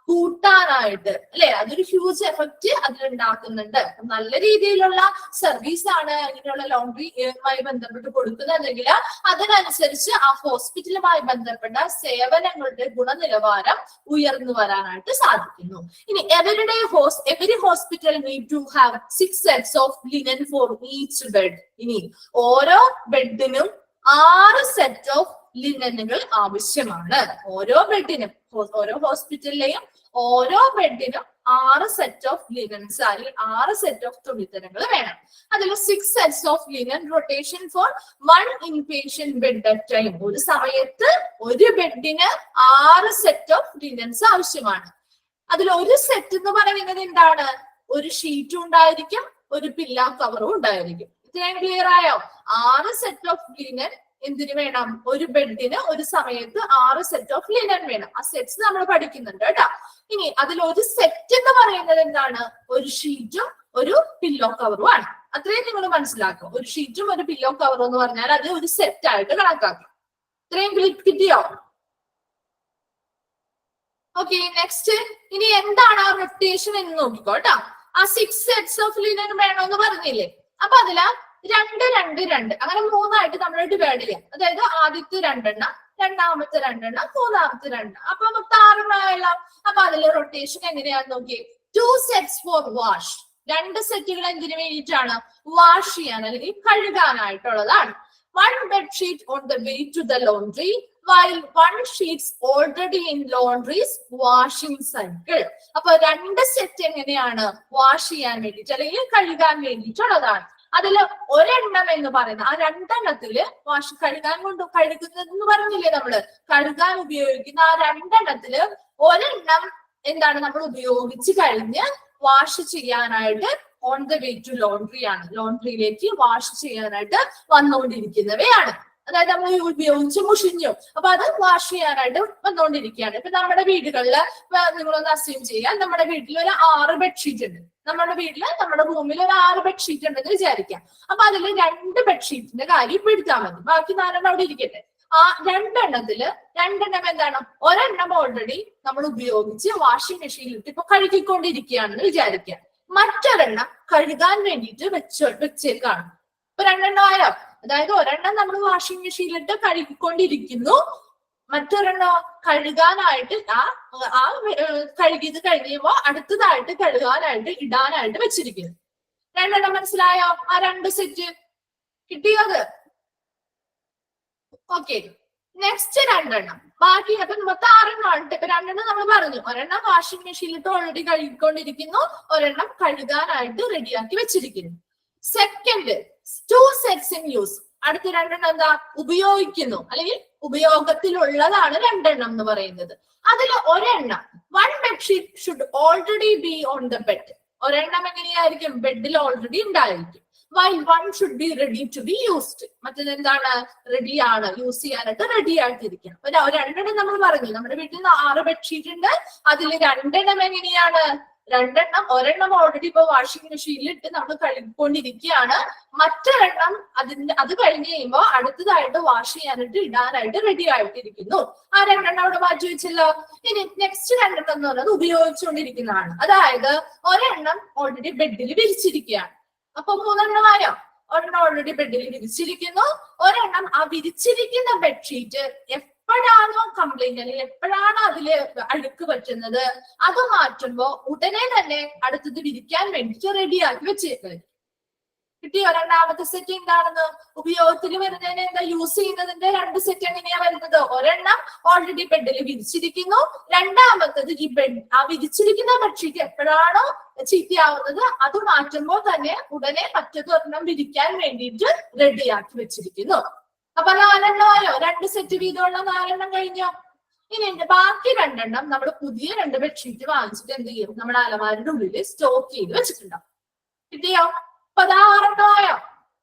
കൂട്ടാനായിട്ട് അല്ലെ, അതൊരു ഹ്യൂജ് എഫക്റ്റ് അതിലുണ്ടാക്കുന്നുണ്ട്. നല്ല രീതിയിലുള്ള സർവീസ് ആണ് ഇങ്ങനെയുള്ള ലോണ്ടറിയുമായി ബന്ധപ്പെട്ട് കൊടുക്കുന്നതെങ്കിൽ അതിനനുസരിച്ച് ആ ഹോസ്പിറ്റലുമായി ബന്ധപ്പെട്ട സേവനങ്ങളുടെ ഗുണനിലവാരം ഉയർന്നു വരാനായിട്ട് സാധിക്കുന്നു. ഇനി every hospital need to have 6 sets of linen for each bed. ഇനി ഓരോ ബെഡിനും 6 സെറ്റ് ഓഫ് ലിനനുകൾ ആവശ്യമാണ്. ഓരോ ബെഡിനും, ഓരോ ഹോസ്പിറ്റലിലെയും ഓരോ ബെഡിനും 6 സെറ്റ് ഓഫ് ലിനൻസ് അല്ലെങ്കിൽ 6 സെറ്റ് ഓഫ് തുണിത്തരങ്ങൾ വേണം. അതിൽ 6 sets of linen rotation for 1 inpatient bed at time. ഒരു സമയത്ത് ഒരു ബെഡിന് 6 സെറ്റ് ഓഫ് ലിനൻസ് ആവശ്യമാണ്. അതിൽ ഒരു സെറ്റ് എന്ന് പറയുന്നത് എന്താണ്, ഒരു ഷീറ്റും ഉണ്ടായിരിക്കും, ഒരു പില്ലോ കവറും ഉണ്ടായിരിക്കും. ഇത്രയും ക്ലിയർ ആയോ? 6 സെറ്റ് ഓഫ് ലിനൻ എന്തിനു വേണം, ഒരു ബെഡിന് ഒരു സമയത്ത് 6 സെറ്റ് ഓഫ് ലിനൻ വേണം. ആ സെറ്റ്സ് നമ്മൾ പഠിക്കുന്നുണ്ട് കേട്ടോ. ഇനി അതിൽ ഒരു സെറ്റ് എന്ന് പറയുന്നത് എന്താണ്, ഒരു ഷീറ്റും ഒരു പില്ലോ കവറും ആണ്. അത്രയും നിങ്ങൾ മനസ്സിലാക്കും. ഒരു ഷീറ്റും ഒരു പില്ലോ കവറും എന്ന് പറഞ്ഞാൽ അത് ഒരു സെറ്റ് ആയിട്ട് കണക്കാക്കും. ഇത്രയും കിട്ടിയോ? ഓക്കെ, നെക്സ്റ്റ് ഇനി എന്താണ് ആ റൊട്ടേഷൻ എന്ന് നോക്കിക്കോ കേട്ടോ. ആ 6 സെറ്റ്സ് ഓഫ് ലിനൻ വേണമെന്ന് പറഞ്ഞില്ലേ, അപ്പൊ അതില് 2, 2, 2 അങ്ങനെ 3 ആയിട്ട് നമ്മൾ ഡിവൈഡ് ചെയ്യാം. അതായത് ആദ്യത്തെ 2 എണ്ണം, രണ്ടാമത്തെ 2 എണ്ണം, മൂന്നാമത്തെ 2. അപ്പൊ മൊത്തം 6 എണ്ണമല്ല. അപ്പൊ അതിലെ റൊട്ടേഷൻ എങ്ങനെയാന്ന് നോക്കിയേ. 2 സെറ്റ്സ് ഫോർ വാഷ്. 2 സെറ്റുകൾ എന്തിനു വേണ്ടിയിട്ടാണ്, വാഷ് ചെയ്യാൻ അല്ലെങ്കിൽ കഴുകാനായിട്ടുള്ളതാണ്. 1 bedsheet on the way to the laundry while 1 sheets already in laundry's washing cycle. അപ്പൊ 2 സെറ്റ് എങ്ങനെയാണ് വാഷ് ചെയ്യാൻ വേണ്ടിയിട്ട് അല്ലെങ്കിൽ കഴുകാൻ വേണ്ടിയിട്ടുള്ളതാണ്. അതില് ഒരെണ്ണം എന്ന് പറയുന്നത്, ആ 2 എണ്ണത്തില് കഴുകുന്നതെന്ന് പറഞ്ഞില്ലേ നമ്മള്, കഴുകാൻ ഉപയോഗിക്കുന്ന ആ 2 എണ്ണത്തില് ഒരെണ്ണം എന്താണ് നമ്മൾ ഉപയോഗിച്ച് കഴിഞ്ഞ് വാഷ് ചെയ്യാനായിട്ട് on the way to laundry ആണ്. ലോണ്ടറിയിലേക്ക് വാഷ് ചെയ്യാനായിട്ട് വന്നുകൊണ്ടിരിക്കുന്നവയാണ്. അതായത് നമ്മൾ ഉപയോഗിച്ച് മുഷിഞ്ഞു, അപ്പൊ അത് വാഷ് ചെയ്യാനായിട്ട് വന്നുകൊണ്ടിരിക്കുകയാണ്. ഇപ്പൊ നമ്മുടെ വീടുകളില് നിങ്ങളൊന്ന് അസ്യൂം ചെയ്യാം, നമ്മുടെ വീട്ടിൽ ഒരു 6 ബെഡ്ഷീറ്റ് ഉണ്ട്. നമ്മുടെ വീട്ടില് നമ്മുടെ റൂമിൽ ഒരു 6 ബെഡ്ഷീറ്റ് ഉണ്ടെന്ന് വിചാരിക്കാം. അപ്പൊ അതിൽ 2 ബെഡ്ഷീറ്റിന്റെ കാര്യം ഇപ്പൊ എടുത്താൽ മതി, ബാക്കി 4 എണ്ണം അവിടെ ഇരിക്കട്ടെ. ആ 2 എണ്ണത്തില് 2 എണ്ണം എന്താണ്, ഒരെണ്ണം ഓൾറെഡി നമ്മൾ ഉപയോഗിച്ച് വാഷിംഗ് മെഷീനിലിട്ട് ഇപ്പൊ കഴുകിക്കൊണ്ടിരിക്കുകയാണെന്ന് വിചാരിക്കാം. മറ്റൊരെണ്ണം കഴുകാൻ വേണ്ടിയിട്ട് വെച്ചേക്കാണ്. ഇപ്പൊ 2 എണ്ണം ആയോ? അതായത് ഒരെണ്ണം നമ്മൾ വാഷിംഗ് മെഷീനിലിട്ട് കഴുകിക്കൊണ്ടിരിക്കുന്നു, മറ്റൊരെണ്ണം കഴുകാനായിട്ട് കഴുകിയത് കഴിയുമ്പോ അടുത്തതായിട്ട് കഴുകാനായിട്ട് ഇടാനായിട്ട് വെച്ചിരിക്കുന്നു. 2 എണ്ണം മനസ്സിലായോ? ആ 2 സെറ്റ് കിട്ടിയത്? ഓക്കെ, നെക്സ്റ്റ് 2 എണ്ണം ബാക്കി. അപ്പൊ മൊത്തം 6 എണ്ണം ആണ്. ഇപ്പൊ 2 എണ്ണം നമ്മൾ പറഞ്ഞു, ഒരെണ്ണം വാഷിംഗ് മെഷീനിലിട്ട് ഓൾറെഡി കഴുകിക്കൊണ്ടിരിക്കുന്നു, ഒരെണ്ണം കഴുകാനായിട്ട് റെഡിയാക്കി വെച്ചിരിക്കുന്നു. Second 2 sets in use. അടുത്ത 2 എണ്ണം എന്താ, ഉപയോഗിക്കുന്നു അല്ലെങ്കിൽ ഉപയോഗത്തിലുള്ളതാണ് 2 എണ്ണം എന്ന് പറയുന്നത്. അതിൽ ഒരെണ്ണം 1 bedsheet should already be on the bed. ഒരെണ്ണം എങ്ങനെയായിരിക്കും, ബെഡിൽ ഓൾറെഡി ഉണ്ടായിരിക്കും. while 1 should be ready to be used. മറ്റേത് എന്താണ്, റെഡിയാണ്, യൂസ് ചെയ്യാനായിട്ട് റെഡി ആയിട്ടിരിക്കണം. അപ്പൊ 2 എണ്ണം നമ്മൾ പറഞ്ഞു, നമ്മുടെ വീട്ടിൽ 6 ബെഡ്ഷീറ്റ് ഉണ്ട്. അതിൽ 2 എണ്ണം എങ്ങനെയാണ്, 2 എണ്ണം, ഒരെണ്ണം ഓൾറെഡി ഇപ്പൊ വാഷിംഗ് മെഷീനിലിട്ട് നമ്മൾ കഴുകിക്കൊണ്ടിരിക്കുകയാണ്, മറ്റൊരെണ്ണം അത് കഴിഞ്ഞ് കഴിയുമ്പോൾ അടുത്തതായിട്ട് വാഷ് ചെയ്യാനായിട്ട് ഇടാനായിട്ട് റെഡി ആയിട്ടിരിക്കുന്നു. ആ 2 എണ്ണം അവിടെ മാറ്റി വെച്ചല്ലോ. ഇനി നെക്സ്റ്റ് 2 എണ്ണം എന്ന് പറയുന്നത് ഉപയോഗിച്ചുകൊണ്ടിരിക്കുന്നതാണ്. അതായത് ഒരെണ്ണം ഓൾറെഡി ബെഡിൽ വിരിച്ചിരിക്കുകയാണ്. അപ്പൊ 3 എണ്ണമായോ? ഒരെണ്ണം ഓൾറെഡി ബെഡിൽ വിരിച്ചിരിക്കുന്നു, ഒരെണ്ണം ആ വിരിച്ചിരിക്കുന്ന ബെഡ്ഷീറ്റ് എപ്പോഴാണോ കംപ്ലൈന്റ് അല്ലെങ്കിൽ എപ്പോഴാണോ അതില് അഴുക്ക് പറ്റുന്നത് അത് മാറ്റുമ്പോ ഉടനെ തന്നെ അടുത്തത് വിരിക്കാൻ വേണ്ടിട്ട് റെഡിയാക്കി വെച്ചേക്കുന്നത്. കിട്ടിയോ? 2ാമത്തെ സെറ്റ് എന്താണെന്ന്, ഉപയോഗത്തിൽ വരുന്നതിന് എന്താ യൂസ് ചെയ്യുന്നതിന്റെ 2 സെറ്റ് എങ്ങനെയാ വരുന്നത്, ഒരെണ്ണം ഓൾറെഡി ബെഡിൽ വിരിച്ചിരിക്കുന്നു, 2ാമത്തത് ഈ ആ വിരിച്ചിരിക്കുന്ന ബെഡ്ഷീറ്റ് എപ്പോഴാണോ ചീത്തയാവുന്നത് അത് മാറ്റുമ്പോൾ തന്നെ ഉടനെ മറ്റൊരെണ്ണം വിരിക്കാൻ വേണ്ടിയിട്ട് റെഡിയാക്കി വെച്ചിരിക്കുന്നു. അപ്പൊ 4 എണ്ണമായോ? 2 സെറ്റ് വീതമുള്ള 4 എണ്ണം കഴിഞ്ഞോ? ഇനി ബാക്കി 2 എണ്ണം നമ്മൾ പുതിയ 2 ബെഡ്ഷീറ്റ് വാങ്ങിച്ചിട്ട് എന്ത് ചെയ്യും, നമ്മുടെ അലമാരിയുടെ ഉള്ളിൽ സ്റ്റോക്ക് ചെയ്ത് വെച്ചിട്ടുണ്ടാവും. കിട്ടിയോ? 6 എണ്ണമായോ?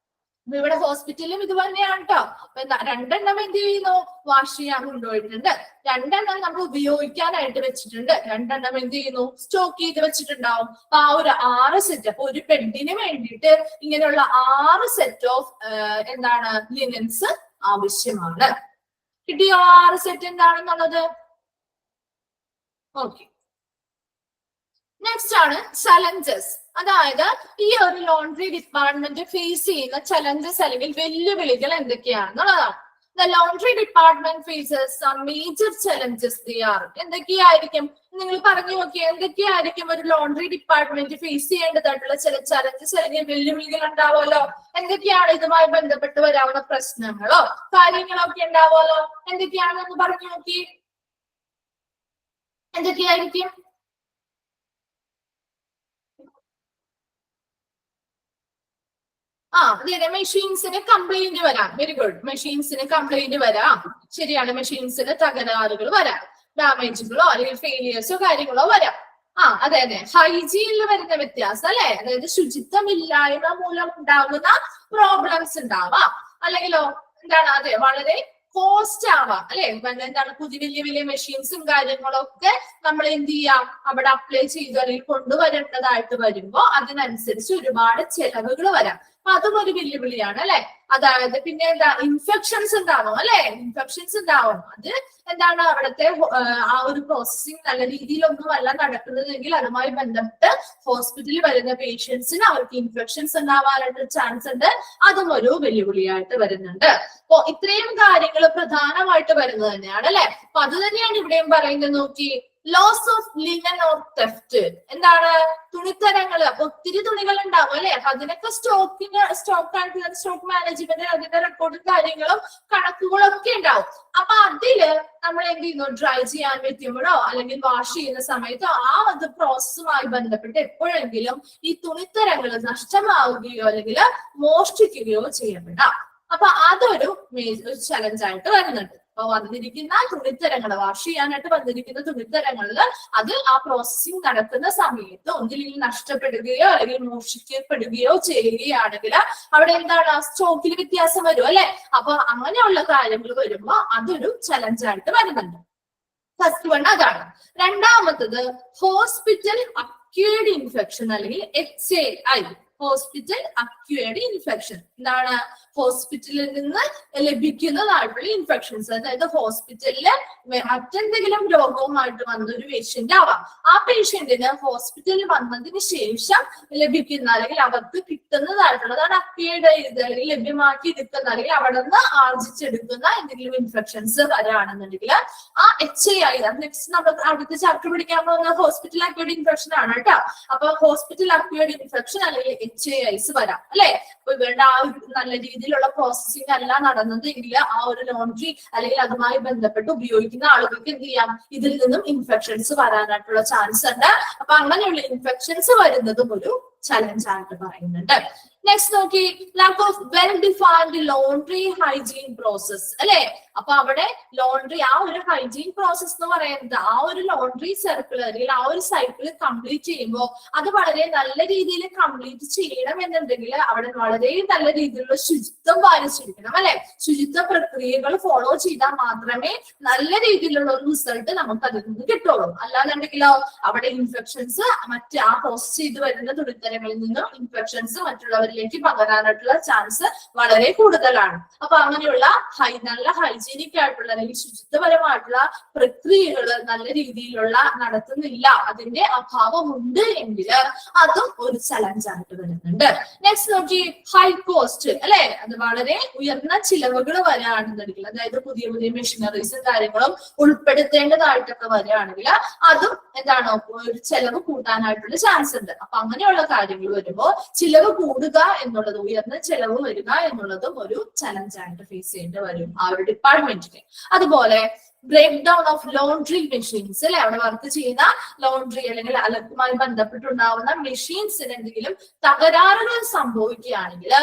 ഇവിടെ ഹോസ്പിറ്റലും ഇത് തന്നെയാണ് കേട്ടോ. അപ്പൊ രണ്ടെണ്ണം എന്ത് ചെയ്യുന്നു, വാഷ് ചെയ്യാൻ കൊണ്ടുപോയിട്ടുണ്ട്. രണ്ടെണ്ണം നമ്മൾ ഉപയോഗിക്കാനായിട്ട് വെച്ചിട്ടുണ്ട്. രണ്ടെണ്ണം എന്ത് ചെയ്യുന്നു, സ്റ്റോക്ക് ചെയ്ത് വെച്ചിട്ടുണ്ടാവും. അപ്പൊ ആ ഒരു 6 സെറ്റ്, അപ്പൊ ഒരു ബെഡിന് വേണ്ടിയിട്ട് ഇങ്ങനെയുള്ള 6 സെറ്റ് ഓഫ് എന്താണ് ലിനൻസ് ആവശ്യമാണ്. കിട്ടിയോ 6 സെറ്റ് എന്താണെന്നുള്ളത്? ഓക്കെ. നെക്സ്റ്റ് ആണ് ചലഞ്ചസ്. അതായത് ഈ ഒരു ലോണ്ടറി ഡിപ്പാർട്ട്മെന്റ് ഫേസ് ചെയ്യുന്ന ചലഞ്ചസ് അല്ലെങ്കിൽ വെല്ലുവിളികൾ എന്തൊക്കെയാണെന്നുള്ളതാണ്. The laundry department faces some major challenges. They are എന്തൊക്കെയായിരിക്കും നിങ്ങൾ പറഞ്ഞു നോക്കിയാൽ എന്തൊക്കെയായിരിക്കും ഒരു ലോണ്ടറി ഡിപ്പാർട്ട്മെന്റ് ഫേസ് ചെയ്യേണ്ടതായിട്ടുള്ള ചില ചലഞ്ചസ് അല്ലെങ്കിൽ വെല്ലുവിളികൾ ഉണ്ടാവുമല്ലോ. എന്തൊക്കെയാണ് ഇതുമായി ബന്ധപ്പെട്ട് വരാവുന്ന പ്രശ്നങ്ങളോ കാര്യങ്ങളോ ഒക്കെ ഉണ്ടാവുമല്ലോ. എന്തൊക്കെയാണെന്ന് പറഞ്ഞു നോക്കി, എന്തൊക്കെയായിരിക്കും? അതെ, മെഷീൻസിന് കംപ്ലൈന്റ് വരാം. Very good. മെഷീൻസിന് കംപ്ലൈന്റ് വരാം. ശരിയാണ്. മെഷീൻസിന് തകരാറുകൾ വരാം, ഡാമേജുകളോ അല്ലെങ്കിൽ ഫെയിലിയേഴ്സോ കാര്യങ്ങളോ വരാം. അതെ അതെ, ഹൈജീനിൽ വരുന്ന വ്യത്യാസം അല്ലെ, അതായത് ശുചിത്വമില്ലായ്മ മൂലം ഉണ്ടാകുന്ന പ്രോബ്ലംസ് ഉണ്ടാവാം. അല്ലെങ്കിലോ എന്താണ്, അതെ, വളരെ കോസ്റ്റ് ആവാം അല്ലെ. എന്താണ്, പുതിയ വലിയ വലിയ മെഷീൻസും കാര്യങ്ങളൊക്കെ നമ്മൾ എന്ത് ചെയ്യാം, അവിടെ അപ്ലൈ ചെയ്ത് അല്ലെങ്കിൽ കൊണ്ടുവരേണ്ടതായിട്ട് വരുമ്പോ അതിനനുസരിച്ച് ഒരുപാട് ചെലവുകൾ വരാം. അപ്പൊ അതും ഒരു വെല്ലുവിളിയാണ് അല്ലെ. അതായത് പിന്നെ എന്താ, ഇൻഫെക്ഷൻസ് ഉണ്ടാവും അല്ലെ. ഇൻഫെക്ഷൻസ് ഉണ്ടാവും. അത് എന്താണ്, അവിടുത്തെ ആ ഒരു പ്രോസസ്സിംഗ് നല്ല രീതിയിലൊന്നും അല്ല നടക്കുന്നതെങ്കിൽ അതുമായി ബന്ധപ്പെട്ട് ഹോസ്പിറ്റലിൽ വരുന്ന പേഷ്യൻസിന് അവർക്ക് ഇൻഫെക്ഷൻസ് ഉണ്ടാവാനായിട്ട് ചാൻസ് ഉണ്ട്. അതും ഒരു വെല്ലുവിളിയായിട്ട് വരുന്നുണ്ട്. അപ്പൊ ഇത്രയും കാര്യങ്ങൾ പ്രധാനമായിട്ട് വരുന്നത് തന്നെയാണ് അല്ലെ. അപ്പൊ അത് തന്നെയാണ് ഇവിടെയും പറയുന്നത്. നോക്കി, loss of linen or theft. എന്താണ്, തുണിത്തരങ്ങള്. അപ്പൊ ഒത്തിരി തുണികൾ ഉണ്ടാവും അല്ലെ. അതിനൊക്കെ സ്റ്റോക്ക് മാനേജ്മെന്റ് അതിന്റെ റെക്കോർഡും കാര്യങ്ങളും കണക്കുകളും ഒക്കെ ഉണ്ടാവും. അപ്പൊ അതില് നമ്മൾ എന്ത് ചെയ്യുന്നു, ഡ്രൈ ചെയ്യാൻ വെക്കുമ്പോഴോ അല്ലെങ്കിൽ വാഷ് ചെയ്യുന്ന സമയത്തോ അത് പ്രോസസ്സുമായി ബന്ധപ്പെട്ട് എപ്പോഴെങ്കിലും ഈ തുണിത്തരങ്ങൾ നഷ്ടമാവുകയോ അല്ലെങ്കിൽ മോഷ്ടിക്കുകയോ ചെയ്യപ്പെടാം. അപ്പൊ അതൊരു ചലഞ്ചായിട്ട് വരുന്നുണ്ട്. അപ്പൊ വന്നിരിക്കുന്ന തുണിത്തരങ്ങൾ, വാഷ് ചെയ്യാനായിട്ട് വന്നിരിക്കുന്ന തുണിത്തരങ്ങളിൽ അത് ആ പ്രോസസ്സിംഗ് നടക്കുന്ന സമയത്ത് ഒന്നില്ലെങ്കിൽ നഷ്ടപ്പെടുകയോ അല്ലെങ്കിൽ മോഷിക്കപ്പെടുകയോ ചെയ്യുകയാണെങ്കിൽ അവിടെ എന്താണ്, സ്റ്റോക്കിൽ വ്യത്യാസം വരും അല്ലെ. അപ്പൊ അങ്ങനെയുള്ള കാര്യങ്ങൾ വരുമ്പോ അതൊരു ചലഞ്ചായിട്ട് വരുന്നുണ്ട്. ഫസ്റ്റ് വൺ അതാണ്. രണ്ടാമത്തത് ഹോസ്പിറ്റൽ അക്യൂർഡ് ഇൻഫെക്ഷൻ അല്ലെങ്കിൽ HAI, ഹോസ്പിറ്റൽ അക്യൂർഡ് ഇൻഫെക്ഷൻ. എന്താണ്, ഹോസ്പിറ്റലിൽ നിന്ന് ലഭിക്കുന്നതായിട്ടുള്ള ഇൻഫെക്ഷൻസ്. അതായത് ഹോസ്പിറ്റലില് മറ്റെന്തെങ്കിലും രോഗവുമായിട്ട് വന്ന ഒരു പേഷ്യന്റ് ആവാം. ആ പേഷ്യന്റിന് ഹോസ്പിറ്റലിൽ വന്നതിന് ശേഷം ലഭിക്കുന്ന അല്ലെങ്കിൽ അവർക്ക് കിട്ടുന്നതായിട്ടുള്ളതാണ് അക്യൂർഡ് അല്ലെങ്കിൽ ലഭ്യമാക്കി എടുക്കുന്ന അല്ലെങ്കിൽ അവിടെ നിന്ന് ആർജിച്ചെടുക്കുന്ന എന്തെങ്കിലും ഇൻഫെക്ഷൻസ് വരാണെന്നുണ്ടെങ്കിൽ ആ HAI, നെക്സ്റ്റ് നമ്മൾ അടുത്ത ചാപ്റ്റർ പഠിക്കാൻ പോകുന്ന ഹോസ്പിറ്റൽ അക്യൂർഡ് ഇൻഫെക്ഷൻ ആണ് കേട്ടോ. അപ്പൊ ഹോസ്പിറ്റൽ അക്യൂർഡ് ഇൻഫെക്ഷൻ അല്ലെങ്കിൽ HAIs വരാം അല്ലെ. അപ്പൊ ഇവരുടെ ആ ഒരു നല്ല രീതിയിലുള്ള പ്രോസസ്സിംഗ് അല്ല നടന്നതെങ്കിൽ ആ ഒരു ലോണ്ടറി അല്ലെങ്കിൽ അതുമായി ബന്ധപ്പെട്ട് ഉപയോഗിക്കുന്ന ആളുകൾക്ക് എന്ത് ചെയ്യാം, ഇതിൽ നിന്നും ഇൻഫെക്ഷൻസ് വരാനായിട്ടുള്ള ചാൻസ് ഉണ്ട്. അപ്പൊ അങ്ങനെയുള്ള ഇൻഫെക്ഷൻസ് വരുന്നതും ഒരു ചലഞ്ച് ആയിട്ട് പറയുന്നുണ്ട്. നെക്സ്റ്റ് നോക്കി, lack of well defined laundry hygiene process അല്ലെ. അപ്പൊ അവിടെ ലോണ്ടറി ആ ഒരു ഹൈജീൻ പ്രോസസ് എന്ന് പറയുന്നത് ആ ഒരു ലോണ്ടറി സർക്കിൾ അല്ലെങ്കിൽ ആ ഒരു സൈക്കിൾ കംപ്ലീറ്റ് ചെയ്യുമ്പോൾ അത് വളരെ നല്ല രീതിയിൽ കംപ്ലീറ്റ് ചെയ്യണം എന്നുണ്ടെങ്കിൽ അവിടെ വളരെ നല്ല രീതിയിലുള്ള ശുചിത്വം പാലിച്ചിരിക്കണം അല്ലെ. ശുചിത്വ പ്രക്രിയകൾ ഫോളോ ചെയ്താൽ മാത്രമേ നല്ല രീതിയിലുള്ള ഒരു റിസൾട്ട് നമുക്ക് അതിൽ നിന്ന് കിട്ടുള്ളൂ. അല്ലാന്നുണ്ടെങ്കിലോ അവിടെ ഇൻഫെക്ഷൻസ് മറ്റ് ആ പ്രോസസ് ചെയ്ത് വരുന്ന തുണിത്തരങ്ങളിൽ നിന്നും ഇൻഫെക്ഷൻസ് മറ്റുള്ളവരിലേക്ക് പകരാനായിട്ടുള്ള ചാൻസ് വളരെ കൂടുതലാണ്. അപ്പൊ അങ്ങനെയുള്ള നല്ല ഹൈജീനിക് ആയിട്ടുള്ള അല്ലെങ്കിൽ ശുചിത്വപരമായിട്ടുള്ള പ്രക്രിയകൾ നല്ല രീതിയിലുള്ള നടത്തുന്നില്ല, അതിന്റെ അഭാവമുണ്ട് എങ്കിൽ അതും ഒരു ചലഞ്ച് ആയിട്ട് വരുന്നുണ്ട്. നെക്സ്റ്റ് നോക്കി, ഹൈ കോസ്റ്റ് അല്ലെ. അത് വളരെ ഉയർന്ന ചിലവുകൾ വരികയാണെന്നുണ്ടെങ്കിൽ, അതായത് പുതിയ പുതിയ മെഷീനറീസും കാര്യങ്ങളും ഉൾപ്പെടുത്തേണ്ടതായിട്ടൊക്കെ വരികയാണെങ്കിൽ അതും എന്താണ്, ഒരു ചെലവ് കൂട്ടാനായിട്ടുള്ള ചാൻസ് ഉണ്ട്. അപ്പൊ അങ്ങനെയുള്ള കാര്യങ്ങൾ വരുമ്പോൾ ചിലവ് കൂടുക എന്നുള്ളത്, ഉയർന്ന ചെലവ് വരിക എന്നുള്ളതും ഒരു ചലഞ്ച് ആയിട്ട് ഫേസ് ചെയ്യേണ്ടി വരും ആ ഒരു ഡിപ്പാർട്ട്മെന്റിന്. അതുപോലെ break down of laundry machines അല്ലെ, അവിടെ വർക്ക് ചെയ്യുന്ന ലോണ്ട്രി അല്ലെങ്കിൽ അലക്കുമായി ബന്ധപ്പെട്ടുണ്ടാവുന്ന മെഷീൻസിന് എന്തെങ്കിലും തകരാറുകൾ സംഭവിക്കുകയാണെങ്കിൽ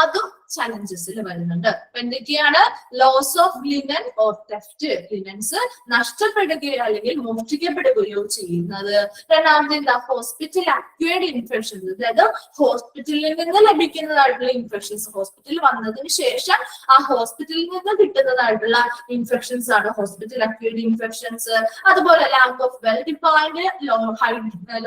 അതും ചലഞ്ചസിൽ വരുന്നുണ്ട്. അപ്പൊ എന്തൊക്കെയാണ്? Loss of linen or theft, linens നഷ്ടപ്പെടുകയോ അല്ലെങ്കിൽ മോഷ്ടിക്കപ്പെടുകയോ ചെയ്യുന്നത്. രണ്ടാമത് എന്താ? ഹോസ്പിറ്റൽ അക്വയർഡ് ഇൻഫെക്ഷൻസ്, അതായത് ഹോസ്പിറ്റലിൽ നിന്ന് ലഭിക്കുന്നതായിട്ടുള്ള ഇൻഫെക്ഷൻസ്, ഹോസ്പിറ്റലിൽ വന്നതിന് ശേഷം ആ ഹോസ്പിറ്റലിൽ നിന്ന് കിട്ടുന്നതായിട്ടുള്ള ഇൻഫെക്ഷൻസ് ആണ് ഹോസ്പിറ്റൽ അക്വയർഡ് ഇൻഫെക്ഷൻസ്. അതുപോലെ lack of well defined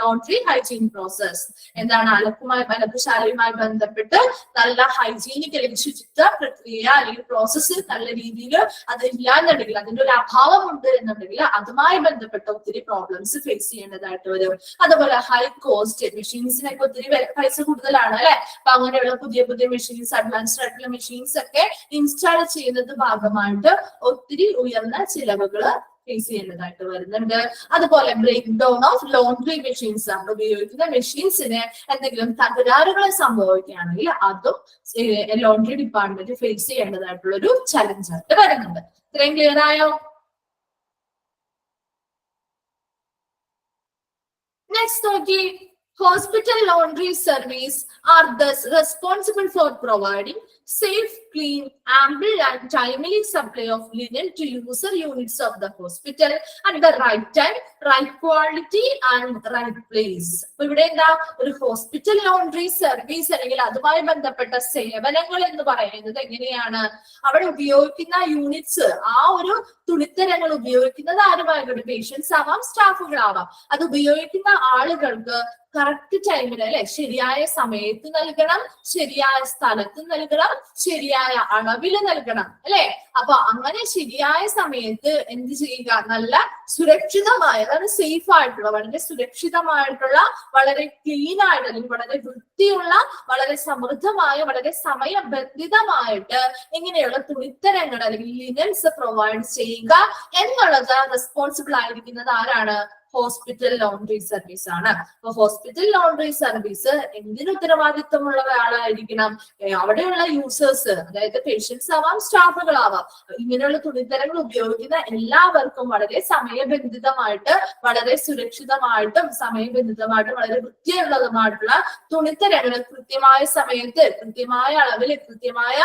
laundry hygiene process, എന്താണ്? അലക്കുശാലയുമായി ബന്ധപ്പെട്ട് നല്ല ഹൈജീനിക് അല്ലെങ്കിൽ ശുചിത്വ പ്രക്രിയ അല്ലെങ്കിൽ പ്രോസസ്സ് നല്ല രീതിയിൽ അത് ഇല്ലാന്നുണ്ടെങ്കിൽ, അതിന്റെ ഒരു അഭാവം ഉണ്ട് എന്നുണ്ടെങ്കിൽ അതുമായി ബന്ധപ്പെട്ട ഒത്തിരി പ്രോബ്ലംസ് ഫേസ് ചെയ്യേണ്ടതായിട്ട് വരും. അതുപോലെ ഹൈ കോസ്റ്റ്, മെഷീൻസിനൊക്കെ ഒത്തിരി പൈസ കൂടുതലാണ് അല്ലെ. അപ്പൊ അങ്ങനെയുള്ള പുതിയ പുതിയ മെഷീൻസ്, അഡ്വാൻസ്ഡ് ആയിട്ടുള്ള മെഷീൻസ് ഒക്കെ ഇൻസ്റ്റാൾ ചെയ്യുന്നത് ഭാഗമായിട്ട് ഒത്തിരി ഉയർന്ന ചിലവുകൾ ഫേസ് ചെയ്യേണ്ടതായിട്ട് വരുന്നുണ്ട്. അതുപോലെ break down of laundry machines, നമ്മൾ ഉപയോഗിക്കുന്ന മെഷീൻസിന് എന്തെങ്കിലും തകരാറുകൾ സംഭവിക്കുകയാണെങ്കിൽ അതും ലോണ്ട്രി ഡിപ്പാർട്ട്മെന്റ് ഫേസ് ചെയ്യേണ്ടതായിട്ടുള്ള ഒരു ചലഞ്ച് ആയിട്ട് വരുന്നുണ്ട്. ഇത്രയും ക്ലിയർ ആയോ? നെക്സ്റ്റ് നോക്കി, hospital laundry service are thus responsible for providing safe, clean, ample and timely supply of linen to user units of the hospital at the right time, right quality and right place. ഇവിടെ എന്താ? ഒരു hospital laundry service അല്ലെങ്കിൽ അതുമായി ബന്ധപ്പെട്ട സേവനങ്ങൾ എന്ന് പറയുന്നത് എങ്ങനെയാണ്? അവിടെ ഉപയോഗിക്കുന്ന യൂണിറ്റ്സ്, ആ ഒരു തുണിത്തരങ്ങൾ ഉപയോഗിക്കുന്നത് ആരുമായിക്കോട്ടെ, പേഷ്യൻസ് ആവാം, സ്റ്റാഫുകളാവാം, അത് ഉപയോഗിക്കുന്ന ആളുകൾക്ക് കറക്റ്റ് ടൈമിൽ അല്ലെ, ശരിയായ സമയത്ത് നൽകണം, ശരിയായ സ്ഥലത്ത് നൽകണം, ശരിയായ അളവിൽ നൽകണം അല്ലെ. അപ്പൊ അങ്ങനെ ശരിയായ സമയത്ത് എന്ത് ചെയ്യുക? നല്ല സുരക്ഷിതമായ, അതായത് സേഫ് ആയിട്ടുള്ള, വളരെ സുരക്ഷിതമായിട്ടുള്ള, വളരെ ക്ലീൻ ആയിട്ട് അല്ലെങ്കിൽ വളരെ വൃത്തിയുള്ള, വളരെ സമൃദ്ധമായ, വളരെ സമയബന്ധിതമായിട്ട് ഇങ്ങനെയുള്ള തുണിത്തരങ്ങൾ അല്ലെങ്കിൽ ലിനൻസ് പ്രൊവൈഡ് ചെയ്യുക എന്നുള്ളത് റെസ്പോൺസിബിൾ ആയിരിക്കുന്നത് ആരാണ്? ഹോസ്പിറ്റൽ ലോണ്ട്രി സർവീസ് ആണ്. അപ്പൊ ഹോസ്പിറ്റൽ ലോണ്ട്രി സർവീസ് എന്തിനു ഉത്തരവാദിത്വമുള്ള ആളായിരിക്കണം? അവിടെയുള്ള യൂസേഴ്സ്, അതായത് പേഷ്യൻസ് ആവാം, സ്റ്റാഫുകളാവാം, ഇങ്ങനെയുള്ള തുണിത്തരങ്ങൾ ഉപയോഗിക്കുന്ന എല്ലാവർക്കും വളരെ സമയബന്ധിതമായിട്ട്, വളരെ സുരക്ഷിതമായിട്ടും സമയബന്ധിതമായിട്ടും വളരെ വൃത്തിയുള്ളതുമായിട്ടുള്ള തുണിത്തരങ്ങൾ കൃത്യമായ സമയത്ത്, കൃത്യമായ അളവിൽ, കൃത്യമായ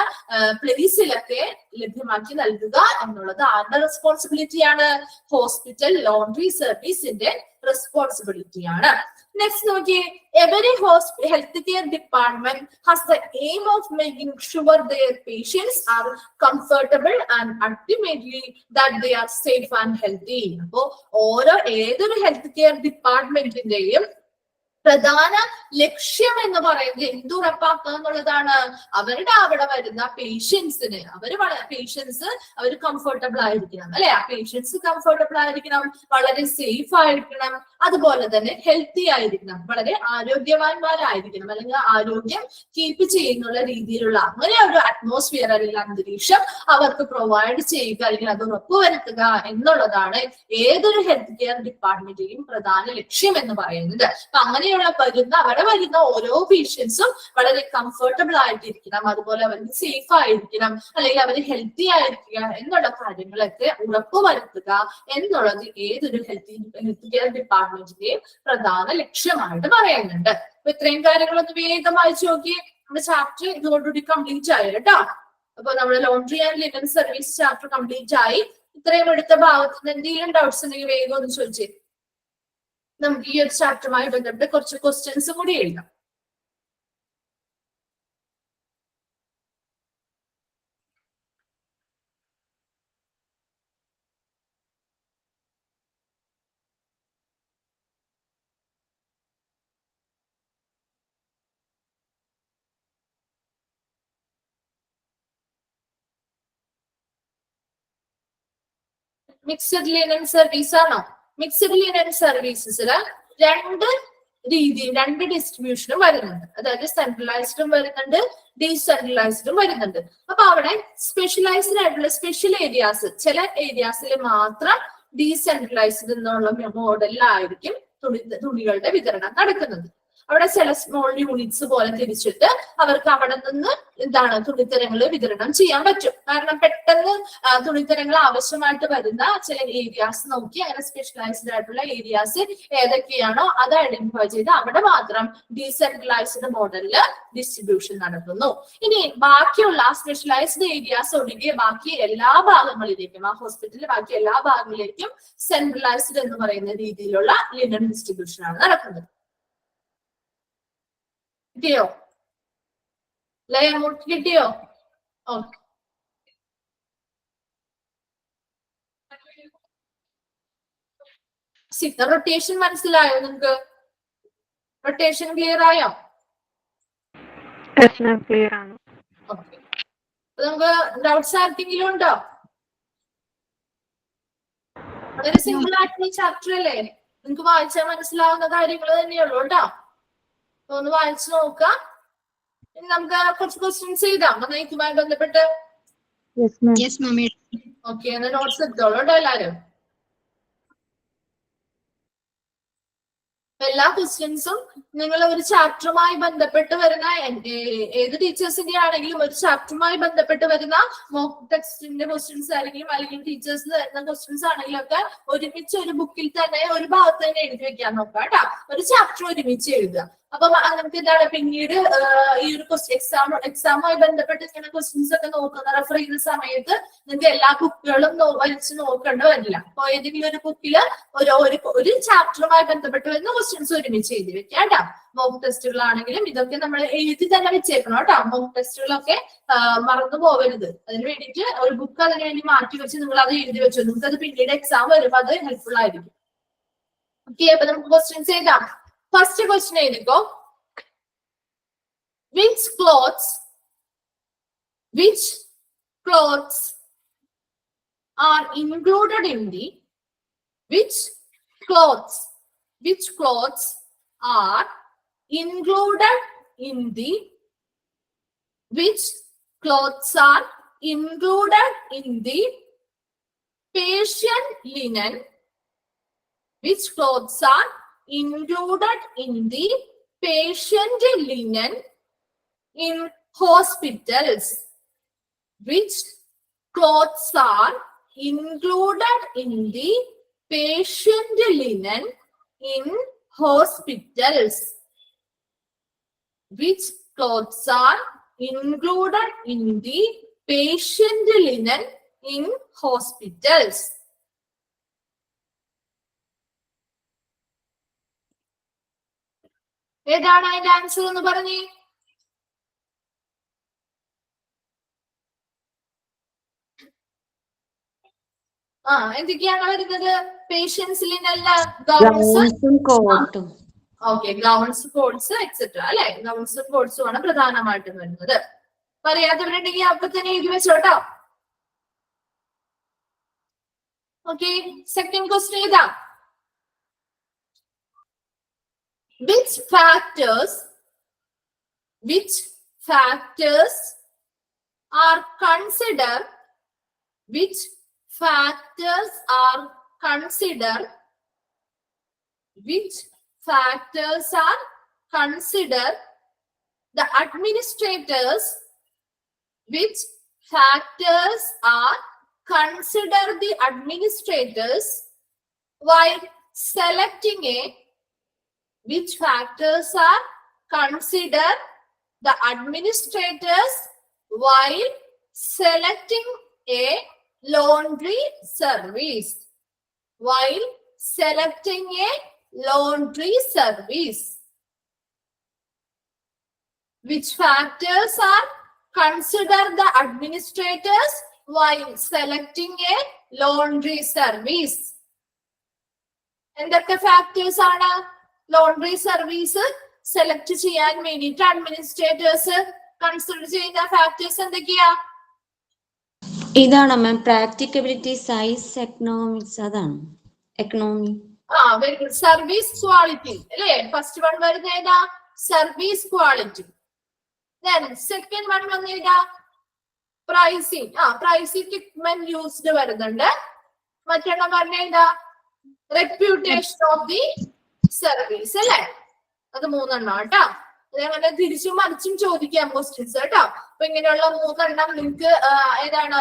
പ്ലേസിലൊക്കെ ലഭ്യമാക്കി നൽകുക എന്നുള്ളത് ആരുടെ റെസ്പോൺസിബിലിറ്റിയാണ്? ഹോസ്പിറ്റൽ ലോണ്ട്രി സർവീസിന്റെ റെസ്പോൺസിബിലിറ്റിയാണ്. നെക്സ്റ്റ് നോക്കിയേ, every health care department has the aim of making sure their patients are comfortable and ultimately that they are safe and healthy. അപ്പോ ഏതൊരു ഹെൽത്ത് കെയർ ഡിപ്പാർട്ട്മെന്റിന്റെയും പ്രധാന ലക്ഷ്യം എന്ന് പറയുന്നത് എന്തുറപ്പാക്കുക എന്നുള്ളതാണ്? അവരുടെ അവിടെ വരുന്ന പേഷ്യൻസിന് അവർ കംഫർട്ടബിൾ ആയിരിക്കണം അല്ലെ. ആ പേഷ്യൻസ് കംഫർട്ടബിൾ ആയിരിക്കണം, വളരെ സേഫ് ആയിരിക്കണം, അതുപോലെ തന്നെ ഹെൽത്തി ആയിരിക്കണം, വളരെ ആരോഗ്യവാന്മാരായിരിക്കണം, അല്ലെങ്കിൽ ആരോഗ്യം കീപ്പ് ചെയ്യുന്നുള്ള രീതിയിലുള്ള അങ്ങനെ ഒരു അറ്റ്മോസ്ഫിയർ അല്ലെങ്കിൽ അന്തരീക്ഷം അവർക്ക് പ്രൊവൈഡ് ചെയ്യുക അല്ലെങ്കിൽ അത് ഉറപ്പുവരുത്തുക എന്നുള്ളതാണ് ഏതൊരു ഹെൽത്ത് കെയർ ഡിപ്പാർട്ട്മെന്റിന്റെയും പ്രധാന ലക്ഷ്യം എന്ന് പറയുന്നത്. അപ്പൊ അങ്ങനെ അവിടെ വരുന്ന ഓരോ പേഷ്യൻസും വളരെ കംഫർട്ടബിൾ ആയിട്ടിരിക്കണം, അതുപോലെ അവർക്ക് സേഫ് ആയിരിക്കണം, അല്ലെങ്കിൽ അവർ ഹെൽത്തി ആയിരിക്കുക എന്നുള്ള കാര്യങ്ങളൊക്കെ ഉറപ്പുവരുത്തുക എന്നുള്ളത് ഏതൊരു ഹെൽത്ത് കെയർ ഡിപ്പാർട്ട്മെന്റിന്റെയും പ്രധാന ലക്ഷ്യമായിട്ട് പറയുന്നുണ്ട്. അപ്പൊ ഇത്രയും കാര്യങ്ങളൊന്ന് വേഗം വായിച്ചു നോക്കി. നമ്മുടെ ചാപ്റ്റർ ഇതോടുകൂടി കംപ്ലീറ്റ് ആയി കേട്ടോ. അപ്പൊ നമ്മുടെ laundry and linen service chapter complete ആയി. ഇത്രയും എടുത്ത ഭാഗത്ത് എന്തെങ്കിലും ഡൗട്ട്സ് ഉണ്ടെങ്കിൽ വേഗം ഒന്ന് ചോദിച്ചേ. നമുക്ക് ഈ ഒരു ചാപ്റ്ററുമായി ബന്ധപ്പെട്ട് കുറച്ച് ക്വസ്റ്റ്യൻസ് കൂടി എഴുതാം. മിക്സഡ് ലിനൻ സർവീസ് ആണോ? മിക്സഡ് ലിനൻ സർവീസസില് രണ്ട് ഡിസ്ട്രിബ്യൂഷനും വരുന്നുണ്ട്. അതായത് സെൻട്രലൈസ്ഡും വരുന്നുണ്ട്, ഡീസെൻട്രലൈസ്ഡും വരുന്നുണ്ട്. അപ്പൊ അവിടെ സ്പെഷ്യലൈസ്ഡ് ആയിട്ടുള്ള സ്പെഷ്യൽ ഏരിയാസ്, ചില ഏരിയാസിൽ മാത്രം ഡീസെൻട്രലൈസ്ഡ് എന്നുള്ള മോഡലിലായിരിക്കും തുണികളുടെ വിതരണം നടക്കുന്നത്. അവിടെ ചില സ്മോൾ യൂണിറ്റ്സ് പോലെ തിരിച്ചിട്ട് അവർക്ക് അവിടെ നിന്ന് എന്താണ് തുണിത്തരങ്ങൾ വിതരണം ചെയ്യാൻ പറ്റും. കാരണം പെട്ടെന്ന് തുണിത്തരങ്ങൾ ആവശ്യമായിട്ട് വരുന്ന ചില ഏരിയാസ് നോക്കി അങ്ങനെ സ്പെഷ്യലൈസ്ഡ് ആയിട്ടുള്ള ഏരിയാസ് ഏതൊക്കെയാണോ അത് ഐഡന്റിഫൈ ചെയ്ത് അവിടെ മാത്രം ഡീസെൻട്രലൈസ്ഡ് മോഡലില് ഡിസ്ട്രിബ്യൂഷൻ നടത്തുന്നു. ഇനി ബാക്കിയുള്ള സ്പെഷ്യലൈസ്ഡ് ഏരിയാസ് ഒഴികെ ബാക്കി എല്ലാ ഭാഗങ്ങളിലേക്കും ആ ഹോസ്പിറ്റലിലെ ബാക്കി എല്ലാ ഭാഗങ്ങളിലേക്കും സെൻട്രലൈസ്ഡ് എന്ന് പറയുന്ന രീതിയിലുള്ള ലിനൻ ഡിസ്ട്രിബ്യൂഷൻ ആണ് നടക്കുന്നത്. കിട്ടിയോ? ലെയർ മുട്ട് കിട്ടിയോ? ഓക്കെ. റൊട്ടേഷൻ മനസ്സിലായോ നിങ്ങൾക്ക്? റൊട്ടേഷൻ ക്ലിയർ ആയോ? ക്ലിയർ ആണ്. ഓക്കെ. നമുക്ക് ഡൗട്ട്സ് ആർക്കെങ്കിലും ഉണ്ടോ? വളരെ സിമ്പിൾ ആയിട്ടുള്ള ചാപ്റ്റർ അല്ലേ? നിങ്ങൾക്ക് വായിച്ചാൽ മനസ്സിലാവുന്ന കാര്യങ്ങൾ തന്നെയുള്ളൂ കേട്ടോ. ഒന്ന് വായിച്ചു നോക്കാം. നമുക്ക് കുറച്ച് ക്വസ്റ്റ്യൻസ് ചെയ്താം ഇതുമായി ബന്ധപ്പെട്ട്. ഓക്കെ, എന്നാ നോട്ട്സ് എടുത്തോളൂ കേട്ടോ എല്ലാരും. എല്ലാ ക്വസ്റ്റ്യൻസും നിങ്ങൾ ഒരു ചാപ്റ്ററുമായി ബന്ധപ്പെട്ട് വരുന്ന ഏത് ടീച്ചേഴ്സിന്റെ ആണെങ്കിലും ഒരു ചാപ്റ്ററുമായി ബന്ധപ്പെട്ട് വരുന്ന മോക്ക് ടെക്സ്റ്റിന്റെ ക്വസ്റ്റ്യൻസ് അല്ലെങ്കിൽ ടീച്ചേഴ്സ് തരുന്ന ക്വസ്റ്റ്യൻസ് ആണെങ്കിലും ഒക്കെ ഒരുമിച്ച് ഒരു ബുക്കിൽ തന്നെ ഒരു ഭാഗത്ത് തന്നെ എഴുതി വെക്കാൻ നോക്കാം കേട്ടോ. ഒരു ചാപ്റ്റർ ഒരുമിച്ച് എഴുതുക. അപ്പൊ നമുക്ക് എന്താണ് പിന്നീട് ഈ ഒരു എക്സാമുമായി ബന്ധപ്പെട്ട് ഇങ്ങനെ ക്വസ്റ്റ്യൻസ് ഒക്കെ നോക്കുന്ന റെഫർ ചെയ്യുന്ന സമയത്ത് നിങ്ങൾക്ക് എല്ലാ ബുക്കുകളും വലിച്ചു നോക്കേണ്ടി വരില്ല. അപ്പൊ ഏതെങ്കിലും ഒരു ബുക്കില് ഒരു ചാപ്റ്ററുമായി ബന്ധപ്പെട്ട് വരുന്ന ക്വസ്റ്റ്യൻസ് ഒരുമിച്ച് എഴുതി വെക്കാം കേട്ടോ. മോക്ക് ടെസ്റ്റുകളാണെങ്കിലും ഇതൊക്കെ നമ്മൾ എഴുതി തന്നെ വെച്ചേക്കണം കേട്ടോ. മോക്ക് ടെസ്റ്റുകളൊക്കെ മറന്നു പോകരുത്. അതിന് വേണ്ടിയിട്ട് ഒരു ബുക്ക് അതിന് വേണ്ടി മാറ്റി വെച്ച് നിങ്ങൾ അത് എഴുതി വെച്ചു. നിങ്ങൾക്ക് അത് പിന്നീട് എക്സാം വരുമ്പോൾ അത് ഹെൽപ്ഫുൾ ആയിരിക്കും. ഓക്കെ, അപ്പൊ നമുക്ക് ക്വസ്റ്റ്യൻസ് എഴുതാം. ഫസ്റ്റ് ക്വസ്റ്റ്യൻ എഴുതിക്കോ. Which clothes are included in the which clothes are included in the patient linen? Which clothes are included in the patient linen in hospitals? Which clothes are included in the patient linen in hospitals? Which clothes are included in the patient linen in hospitals? ഏതാണ് അതിന്റെ answer എന്ന് പറഞ്ഞേ? എന്തൊക്കെയാണ് വരുന്നത്? Patients ലിനല്ല ഗൗൺസും കോട്ടും. Okay, gowns coats etcetera അല്ലെ. ഗൗൺസും കോട്സും ആണ് പ്രധാനമായിട്ടും വരുന്നത്. പറയാത്തവരുണ്ടെങ്കിൽ അപ്പൊ തന്നെ എഴുതി വെച്ചോട്ടോ. ഓക്കെ, സെക്കൻഡ് ക്വസ്റ്റ്യൻ ഇതാ. Which factors are considered the administrators? Which factors are considered the administrators while selecting a Which factors are considered the administrators while selecting a laundry service? While selecting a laundry service. Which factors are considered the administrators while selecting a laundry service? എന്തൊക്കെ factors ആണ് laundry service select ചെയ്യാൻ വേണ്ടിയിട്ട് administrators consider ചെയ്യുന്ന factors എന്തൊക്കെയാ? ഇതാണ് മാം, practicability, size, economics. അതാണ് economy. Very good. Service quality അല്ലേ? First one വരുന്ന ഏതാ? Service quality. Then second one വന്ന ഏതാ? പ്രൈസിങ്. പ്രൈസിങ് ഇക്വിപ്മെന്റ് യൂസ്ഡ് വരുന്നുണ്ട്. മറ്റൊരെണ്ണം പറഞ്ഞ ഏതാ? റെപ്യൂട്ടേഷൻ ഓഫ് ദി സർവീസ് അല്ലേ? അത് 3 എണ്ണം കേട്ടോ. അതേപോലെ തിരിച്ചും മറിച്ചും ചോദിക്കാം ക്വസ്റ്റ്യൻസ് കേട്ടോ. അപ്പൊ ഇങ്ങനെയുള്ള 3 എണ്ണം നിങ്ങൾക്ക് ഏതാണ്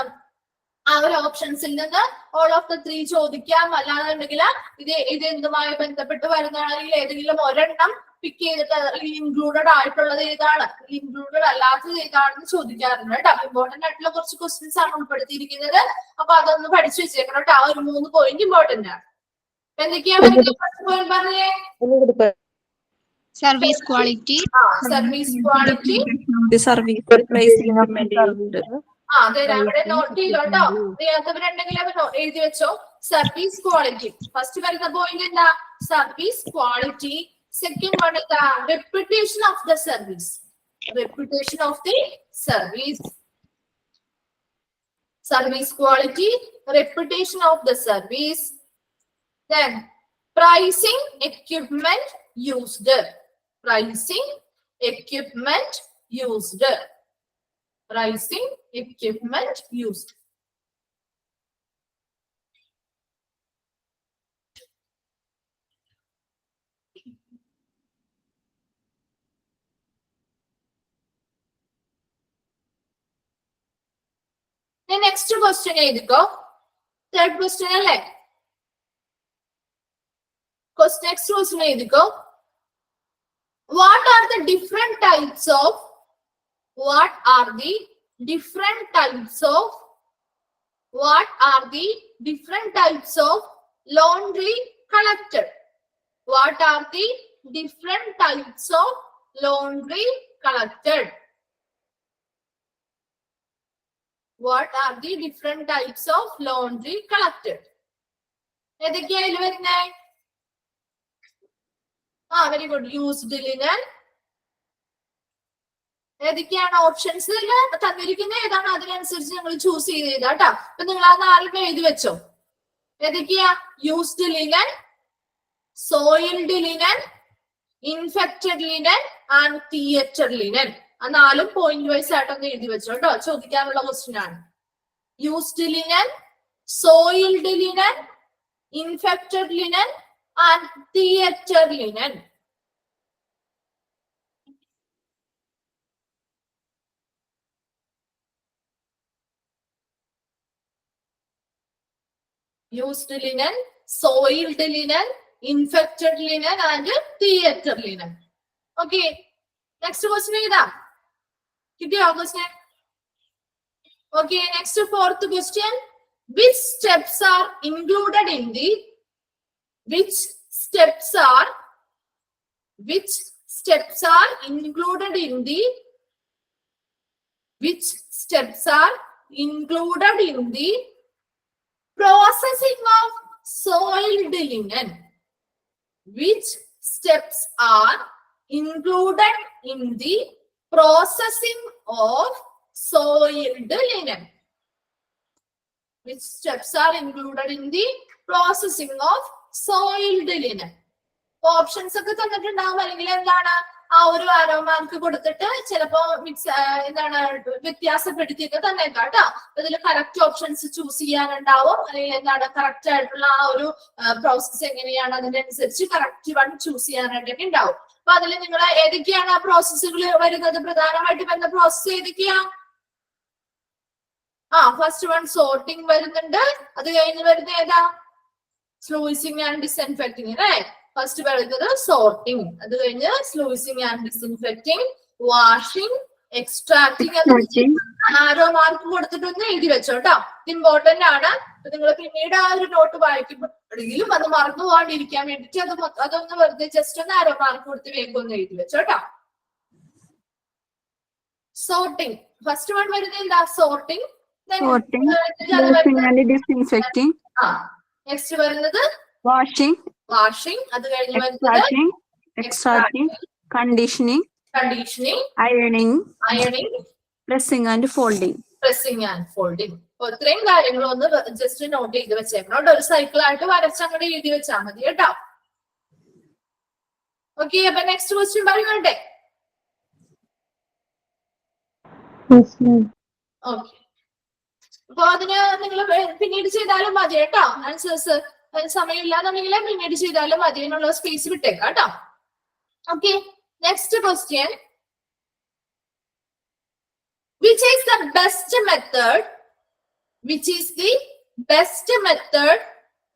ആ ഒരു ഓപ്ഷൻസിൽ നിന്ന് ഓൾ ഓഫ് ദ 3 ചോദിക്കാം. അല്ലാന്നുണ്ടെങ്കിൽ ഇത് എന്തുമായി ബന്ധപ്പെട്ട് വരുന്നതാണെങ്കിൽ ഏതെങ്കിലും ഒരെണ്ണം പിക്ക് ചെയ്തിട്ട് ഇൻക്ലൂഡഡ് ആയിട്ടുള്ളത് ഏതാണ്, ഇൻക്ലൂഡഡ് അല്ലാത്തത് ഏതാണെന്ന് ചോദിക്കാറുണ്ട് കേട്ടോ. ഇമ്പോർട്ടന്റ് ആയിട്ടുള്ള കുറച്ച് ക്വസ്റ്റ്യൻസ് ആണ് ഉൾപ്പെടുത്തിയിരിക്കുന്നത്. അപ്പൊ അതൊന്ന് പഠിച്ചു വെച്ചേക്കണം കേട്ടോ. ആ ഒരു 3 പോയിന്റ് ഇമ്പോർട്ടന്റ് ആണ്. എന്തൊക്കെയാ പോയിന്റ് പറഞ്ഞേ? സർവീസ് ക്വാളിറ്റി, സർവീസ് ക്വാളിറ്റി, അതെ അവിടെ നോട്ട് ചെയ്തോട്ടോ. അറിയാത്തവരുണ്ടെങ്കിൽ എഴുതി വെച്ചോ. സർവീസ് ക്വാളിറ്റി ഫസ്റ്റ് വരുന്ന പോയിന്റ് എന്താ? Service quality. സെക്കൻഡ് വൺ എന്താ? Reputation of the service. Reputation of the service. Service quality, reputation of the service. Then pricing equipment used. Pricing equipment used. Pricing equipment used. Then next question എഴുതിക്കോ. Third question അല്ലേ? Next question എഴുതിക്കോ. What are the different types of what are the different types of laundry collected? What are the different types of laundry collected? What are the different types of laundry collected? ഏതൊക്കെയാ ഇതിൽ വരുന്നേ? Very good. Used linen. ഏതൊക്കെയാണ് options തന്നിരിക്കുന്നത്? ഏതാണ് അതിനനുസരിച്ച് നിങ്ങൾ choose ചെയ്ത് എഴുതാം കേട്ടോ. അപ്പൊ നിങ്ങൾ ആ 4 എഴുതി വെച്ചോ. ഏതൊക്കെയാ? Used linen, soiled linen, infected linen and theatre linen. ആ 4 പോയിന്റ് വൈസ് ആയിട്ടൊന്ന് എഴുതി വെച്ചോ കേട്ടോ. ചോദിക്കാനുള്ള ക്വസ്റ്റ്യൻ ആണ്. Used linen, soiled linen, infected linen and theater linen. Used linen, soiled linen, infected linen and theater linen. Okay. Next question ഏതാ? കിട്ടിയോ question? Okay. Next fourth question. Which steps are included in the Which steps are included in the processing of soiled linen? Which steps are included in the processing of soiled linen? Which steps are included in the processing of soiled linen. Options ഒക്കെ തന്നിട്ടുണ്ടാവും. അല്ലെങ്കിൽ എന്താണ് ആ ഒരു arrow mark കൊടുത്തിട്ട് ചിലപ്പോ വ്യത്യാസപ്പെടുത്തിയൊക്കെ തന്നേക്കാം കേട്ടോ. അതിൽ കറക്റ്റ് ഓപ്ഷൻസ് ചൂസ് ചെയ്യാനുണ്ടാവും. അല്ലെങ്കിൽ എന്താണ് കറക്റ്റ് ആയിട്ടുള്ള ആ ഒരു പ്രോസസ് എങ്ങനെയാണ് അതിനനുസരിച്ച് കറക്റ്റ് വൺ ചൂസ് ചെയ്യാനായിട്ടൊക്കെ ഉണ്ടാവും. അപ്പൊ അതിൽ നിങ്ങൾ ഏതൊക്കെയാണ് ആ പ്രോസസ്സുകൾ വരുന്നത്? പ്രധാനമായിട്ട് വരുന്ന പ്രോസസ് ഏതൊക്കെയാ? ഫസ്റ്റ് വൺ സോർട്ടിങ് വരുന്നുണ്ട്. അത് കഴിഞ്ഞ് വരുന്ന ഏതാ? സ്ലൂയിസിങ് ആൻഡ് ഡിസ്ഇൻഫെക്റ്റിംഗ് അല്ലേ? ഫസ്റ്റ് വരുന്നത് സോർട്ടിങ്, അത് കഴിഞ്ഞ് sluicing and disinfecting, washing, extracting. ആരോ മാർക്ക് കൊടുത്തിട്ടൊന്ന് എഴുതി വെച്ചോട്ടോ. ഇത് ഇമ്പോർട്ടന്റ് ആണ്. നിങ്ങൾ പിന്നീട് ആ ഒരു നോട്ട് വായിക്കുമ്പോഴെങ്കിലും അത് മറന്നു പോകാണ്ടിരിക്കാൻ വേണ്ടിട്ട് അതൊന്ന് വെറുതെ ജസ്റ്റ് ഒന്ന് ആരോ മാർക്ക് കൊടുത്ത് വേഗം ഒന്ന് എഴുതി വെച്ചോട്ടോ. സോർട്ടിങ് ഫസ്റ്റ് വൺ വരുന്നത് എന്താ? സോർട്ടിങ്. നെക്സ്റ്റ് വരുന്നത് വാഷിംഗ്, അത് കഴിഞ്ഞ് വരുന്നത് extracting, conditioning, അയണിങ്, pressing and folding. ഇത്രയും കാര്യങ്ങൾ ഒന്ന് ജസ്റ്റ് നോട്ട് ചെയ്ത് വെച്ചേക്കണം. ഒരു സൈക്കിൾ ആയിട്ട് വരച്ചങ്ങോട്ട് എഴുതി വെച്ചാൽ മതി കേട്ടോ. ഓക്കെ. അപ്പൊ നെക്സ്റ്റ് ക്വസ്റ്റ്യൻ പറയണ്ടേ? ഓക്കെ. അപ്പൊ അതിന് നിങ്ങൾ പിന്നീട് ചെയ്താലും മതി കേട്ടോ. ആൻസേഴ്സ് സമയമില്ലാന്നുണ്ടെങ്കിൽ പിന്നീട് ചെയ്താലും മതി. അതിനുള്ള സ്പേസ് വിട്ടേക്കാം കേട്ടോ. Okay, next question. Which is the best method? Which is the best method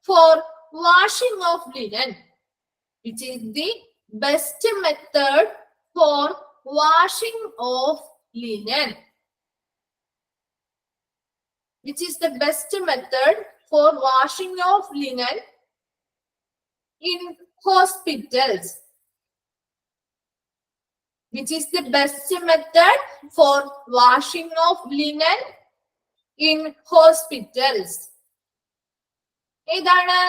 for washing of linen? Which is the best method for washing of linen? Which is the best method for washing of linen in hospitals? Which is the best method for washing of linen in hospitals? ഏതാണ്?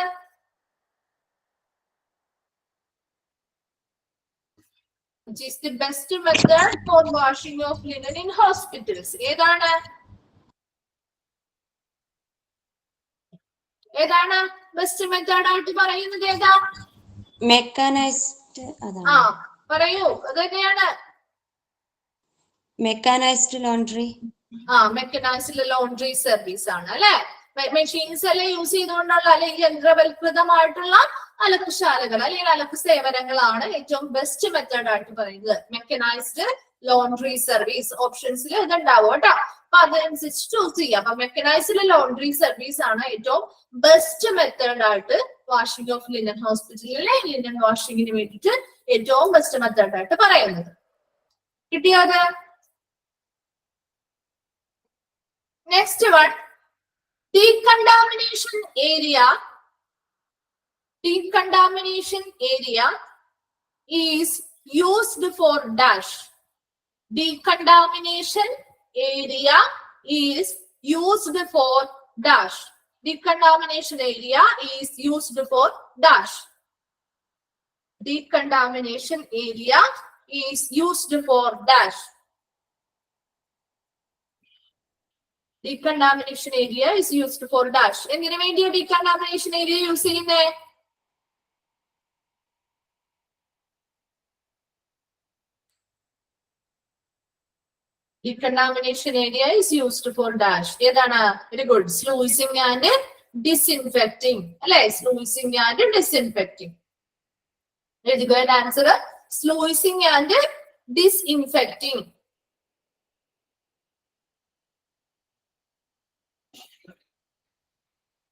Which is the best method for washing of linen in hospitals? ഏതാണ്? ഏതാണ് best method ആയിട്ട് പറയുന്നത്? ഏതാ? Mechanised ആ അതാണ്. പറയൂ, അത് തന്നെയാണ്. Mechanised laundry. Mechanised laundry service ആണ് അല്ലെ. മെഷീൻസ് എല്ലാം യൂസ് ചെയ്തുകൊണ്ടുള്ള അല്ലെങ്കിൽ യന്ത്രവൽകൃതമായിട്ടുള്ള അലക്കുശാലകൾ അല്ലെങ്കിൽ അലക്ക് സേവനങ്ങളാണ് ഏറ്റവും ബെസ്റ്റ് മെത്തേഡ് ആയിട്ട് പറയുന്നത്. മെക്കനൈസ്ഡ് ലോണ്ടറി സർവീസ് ഓപ്ഷൻസിൽ ഇതുണ്ടാവും കേട്ടോ. അപ്പൊ അതനുസരിച്ച് ചൂസ് ചെയ്യാം. അപ്പൊ മെക്കനൈസ്ഡ് ലോണ്ടറി സർവീസ് ആണ് ഏറ്റവും ബെസ്റ്റ് മെത്തേഡ് ആയിട്ട് വാഷിംഗ് ഓഫ് ലിനൻ ഹോസ്പിറ്റലിലെ ലിനൻ വാഷിങ്ങിന് വേണ്ടിയിട്ട് ഏറ്റവും ബെസ്റ്റ് മെത്തേഡ് ആയിട്ട് പറയുന്നത്. കിട്ടിയത്? Next one, decontamination area. Decontamination area is used for dash. Decontamination area is used for dash. Decontamination area is used for dash. Decontamination area is used for dash. Decontamination area is used for dash. എന്തിനു വേണ്ടിയാ decontamination area use ചെയ്യുന്നേ? Decontamination area is used for dash. ഏതാണ്? Very good. Sluicing and disinfecting. അല്ലെ? Sluicing and disinfecting. എഴുതുക answer. Sluicing and disinfecting.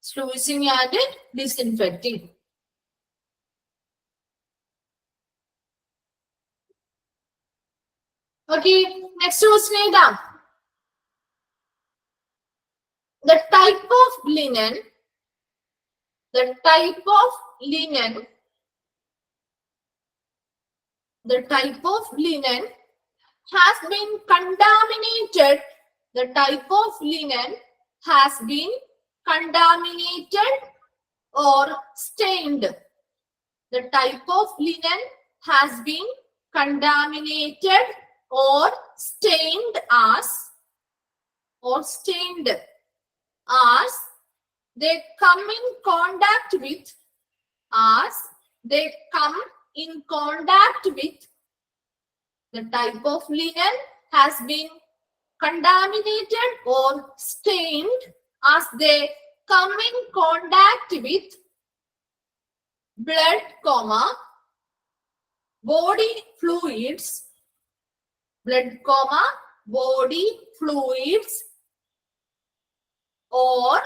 Sluicing and disinfecting. Okay, next question ഏതാ? The type of linen, the type of linen, the type of linen has been contaminated. The type of linen has been contaminated or stained. The type of linen has been contaminated or stained as they come in contact with the type of linen has been contaminated or stained as they come in contact with blood, body fluids, blood, body fluids, or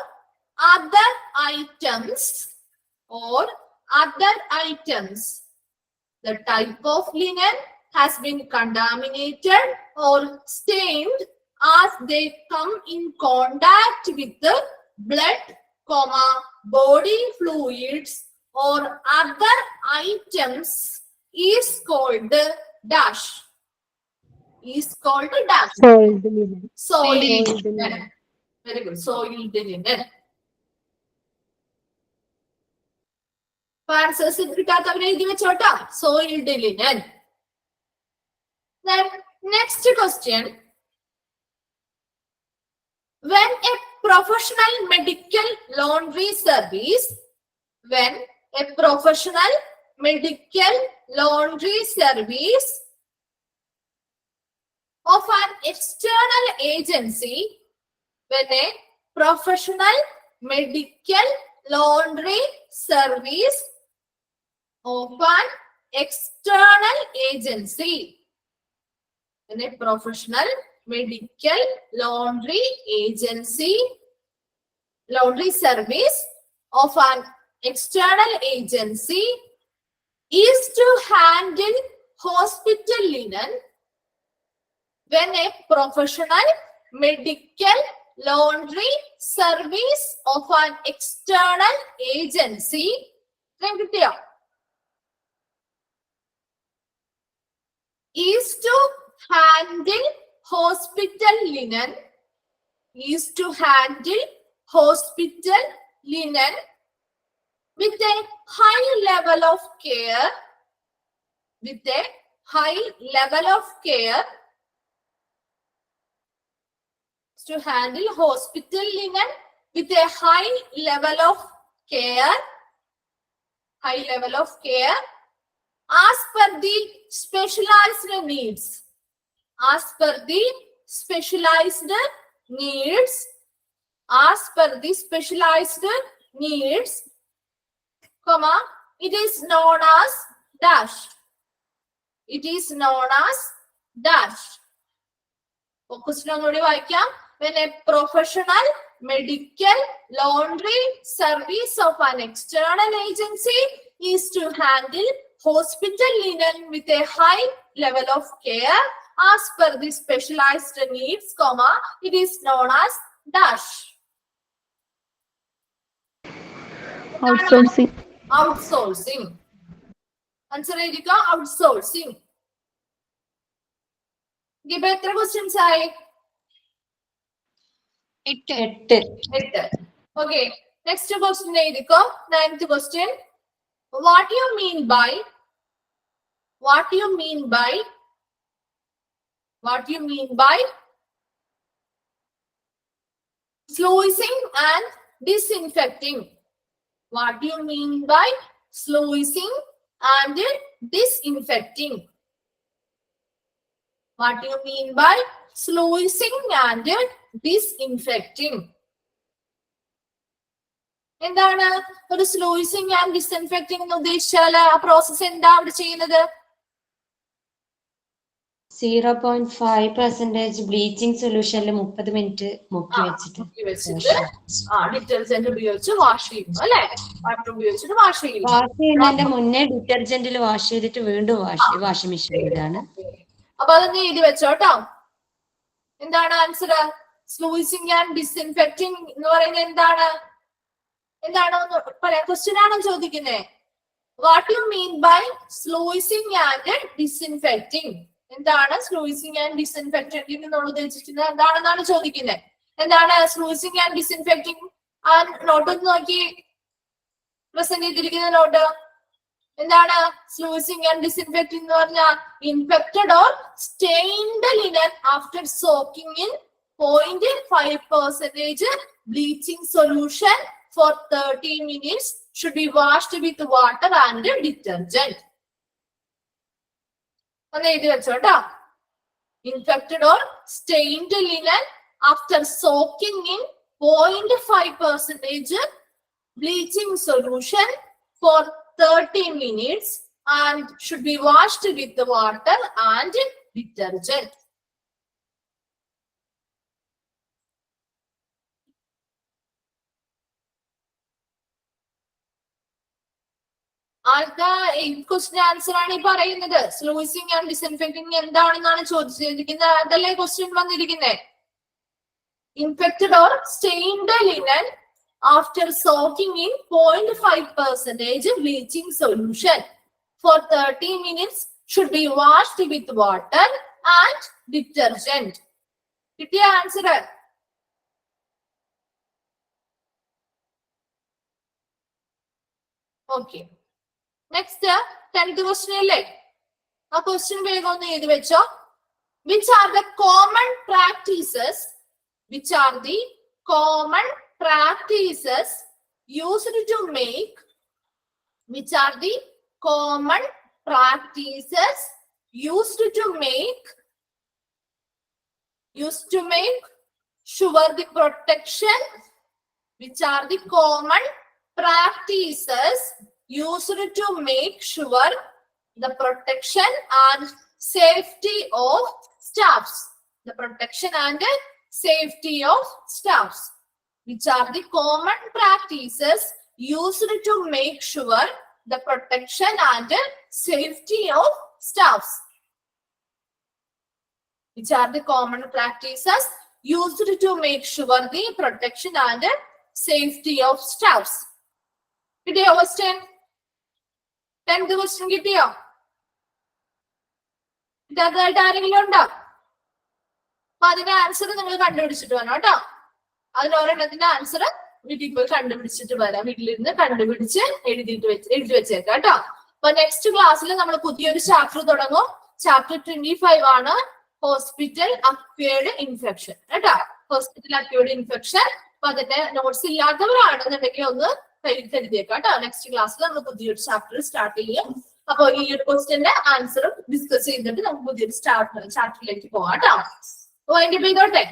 other items, The type of linen has been contaminated or stained as they come in contact with the blood, body fluids, or other items is called dash. Is called dash. Soiled linen. Soiled Soiled linen. linen. Very good. Soiled linen. Answers കിട്ടാത്തവരെ എഴുതി വെച്ചോട്ടാ. Soiled linen. Then next question. When a professional medical laundry service of an external agency, when a professional medical laundry service of an external agency. In a professional medical laundry agency, laundry service of an external agency is to handle hospital linen when a professional medical laundry service of an external agency is to handle hospital linen, is to handle hospital linen with a high level of care, with a high level of care, to handle hospital linen with a high level of care, high level of care, as per the specialized needs, as per the specialized needs, as per the specialized needs, comma, it is known as dash. It is known as dash. Question onodi vaikam. When a professional medical laundry service of an external agency is to handle hospital linen with a high level of care as per the specialized needs, comma, it is known as dash. Outsourcing. Outsourcing. Answer edika outsourcing. Give etra questions aayi? 8. Okay. Next question ediko. 9th question. What do you mean by? What do you mean by? What do you mean by sluicing and disinfecting? What do you mean by sluicing and disinfecting? What do you mean by sluicing and disinfecting? എന്താണ് ഒരു സ്ലൂയിസിങ് and ഡിസ്ഇൻഫെക്റ്റിംഗ് എന്ന് ഉദ്ദേശിച്ചാൽ ആ process എന്താ അവിടെ ചെയ്യുന്നത്? 0.5% bleaching സൊല്യൂഷനിൽ 30 minute മുക്കി വെച്ചിട്ട് ഡിറ്റർജന്റ് ഉപയോഗിച്ച് വാഷ് ചെയ്യുന്നു അല്ലെ? വാട്ടർ ഉപയോഗിച്ചിട്ട് വാഷ് ചെയ്യുന്നു. വാഷ് ചെയ്യുന്നതിന്റെ മുന്നേ ഡിറ്റർജന്റിൽ വാഷ് ചെയ്തിട്ട് വീണ്ടും വാഷിംഗ് മെഷീനിലാണ്. അപ്പൊ അതൊന്ന് എഴുതി വെച്ചോട്ടോ. എന്താണ് ആൻസർ? സ്ലൂയിസിങ് ആൻഡ് ഡിസ്ഇൻഫെക്റ്റിംഗ് എന്ന് പറയുന്നത് എന്താണ്? എന്താണോ പറയാം, ക്വസ്റ്റ്യൻ ആണോ ചോദിക്കുന്നത്? What you mean by sluicing and disinfecting? എന്താണ് സ്ലൂയിസിങ് ആൻഡ് ഡിസ്ഇൻഫെക്റ്റിംഗ് എന്നുള്ള ഉദ്ദേശിക്കുന്നത് എന്താണെന്നാണ് ചോദിക്കുന്നത്. എന്താണ് സ്ലൂയിസിങ് ആൻഡ് ഡിസ്ഇൻഫെക്റ്റിംഗ്? ആ നോട്ട് ഒന്ന് നോക്കി, പ്രസന്റ് ചെയ്തിരിക്കുന്ന നോട്ട്. എന്താണ് സ്ലൂയിസിങ് ആൻഡ് ഡിസ്ഇൻഫെക്റ്റിംഗ് എന്ന് പറഞ്ഞാൽ? Infected or stained linen after soaking in 0.5% bleaching solution for 30 minutes should be washed with water and detergent. ഒന്ന് എഴുതി വെച്ചോട്ടോ. Infected or stained linen after soaking in 0.5% bleaching solution for 30 minutes and should be washed with the water and detergent. Question answer ആണ് ഈ പറയുന്നത്. സ്ലൂയിസിങ് and ഡിസ്ഇൻഫെക്റ്റിംഗ് എന്താണെന്നാണ് ചോദിച്ചിരിക്കുന്നത്. അതല്ലേ question വന്നിരിക്കുന്നത്. Infected or stained linen after soaking in 0.5% bleaching solution for 30 minutes should be washed with water and detergent. കിട്ടിയ answer? Okay. Next 10th question അല്ലേ? ആ ക്വസ്റ്റ്യൻ വേഗം ഒന്ന് എഴുതി വെച്ചോ. Which are the common practices? Which are the common practices used to make? Which are the common practices used to make sure the protection? Which are the common practices used to make sure the protection and safety of staffs. The protection and safety of staffs, which are the common practices used to make sure the protection and safety of staffs. Which are the common practices used to make sure the protection and safety of staffs. കിട്ടിയോ question? 10th question കിട്ടിയോ? ഇതായിട്ട് ആരെങ്കിലും ഉണ്ടോ? അപ്പൊ അതിന്റെ answer നിങ്ങൾ കണ്ടുപിടിച്ചിട്ട് വരണം കേട്ടോ. അതിന് ഒരെണ്ണത്തിന്റെ ആൻസർ വീട്ടിൽ പോയി കണ്ടുപിടിച്ചിട്ട് വരാം. വീട്ടിലിരുന്ന് കണ്ടുപിടിച്ച് എഴുതി വെച്ചേക്കാം കേട്ടോ. അപ്പൊ നെക്സ്റ്റ് ക്ലാസ്സിൽ നമ്മൾ പുതിയൊരു ചാപ്റ്റർ തുടങ്ങും. ചാപ്റ്റർ 25 ആണ് ഹോസ്പിറ്റൽ അക്വയർഡ് ഇൻഫെക്ഷൻ കേട്ടോ. Hospital acquired infection. അപ്പൊ അതിന്റെ നോട്ട്സ് ഇല്ലാത്തവരാണെന്നുണ്ടെങ്കിൽ ഒന്ന് എഴുതിയേക്കാം കേട്ടോ. നെക്സ്റ്റ് ക്ലാസ്സിൽ നമ്മൾ പുതിയൊരു ചാപ്റ്റർ സ്റ്റാർട്ട് ചെയ്യും. അപ്പൊ ഈ ഒരു ക്വസ്റ്റ്യന്റെ ആൻസറും ഡിസ്കസ് ചെയ്തിട്ട് നമുക്ക് പുതിയൊരു ചാപ്റ്ററിലേക്ക് പോവാം കേട്ടോ. അതിന്റെ ചെയ്തോട്ടെ.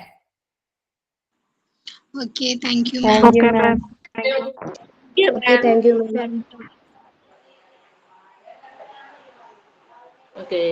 Okay, thank you. Thank you, ma'am. Okay, Thank you, ma'am. Okay.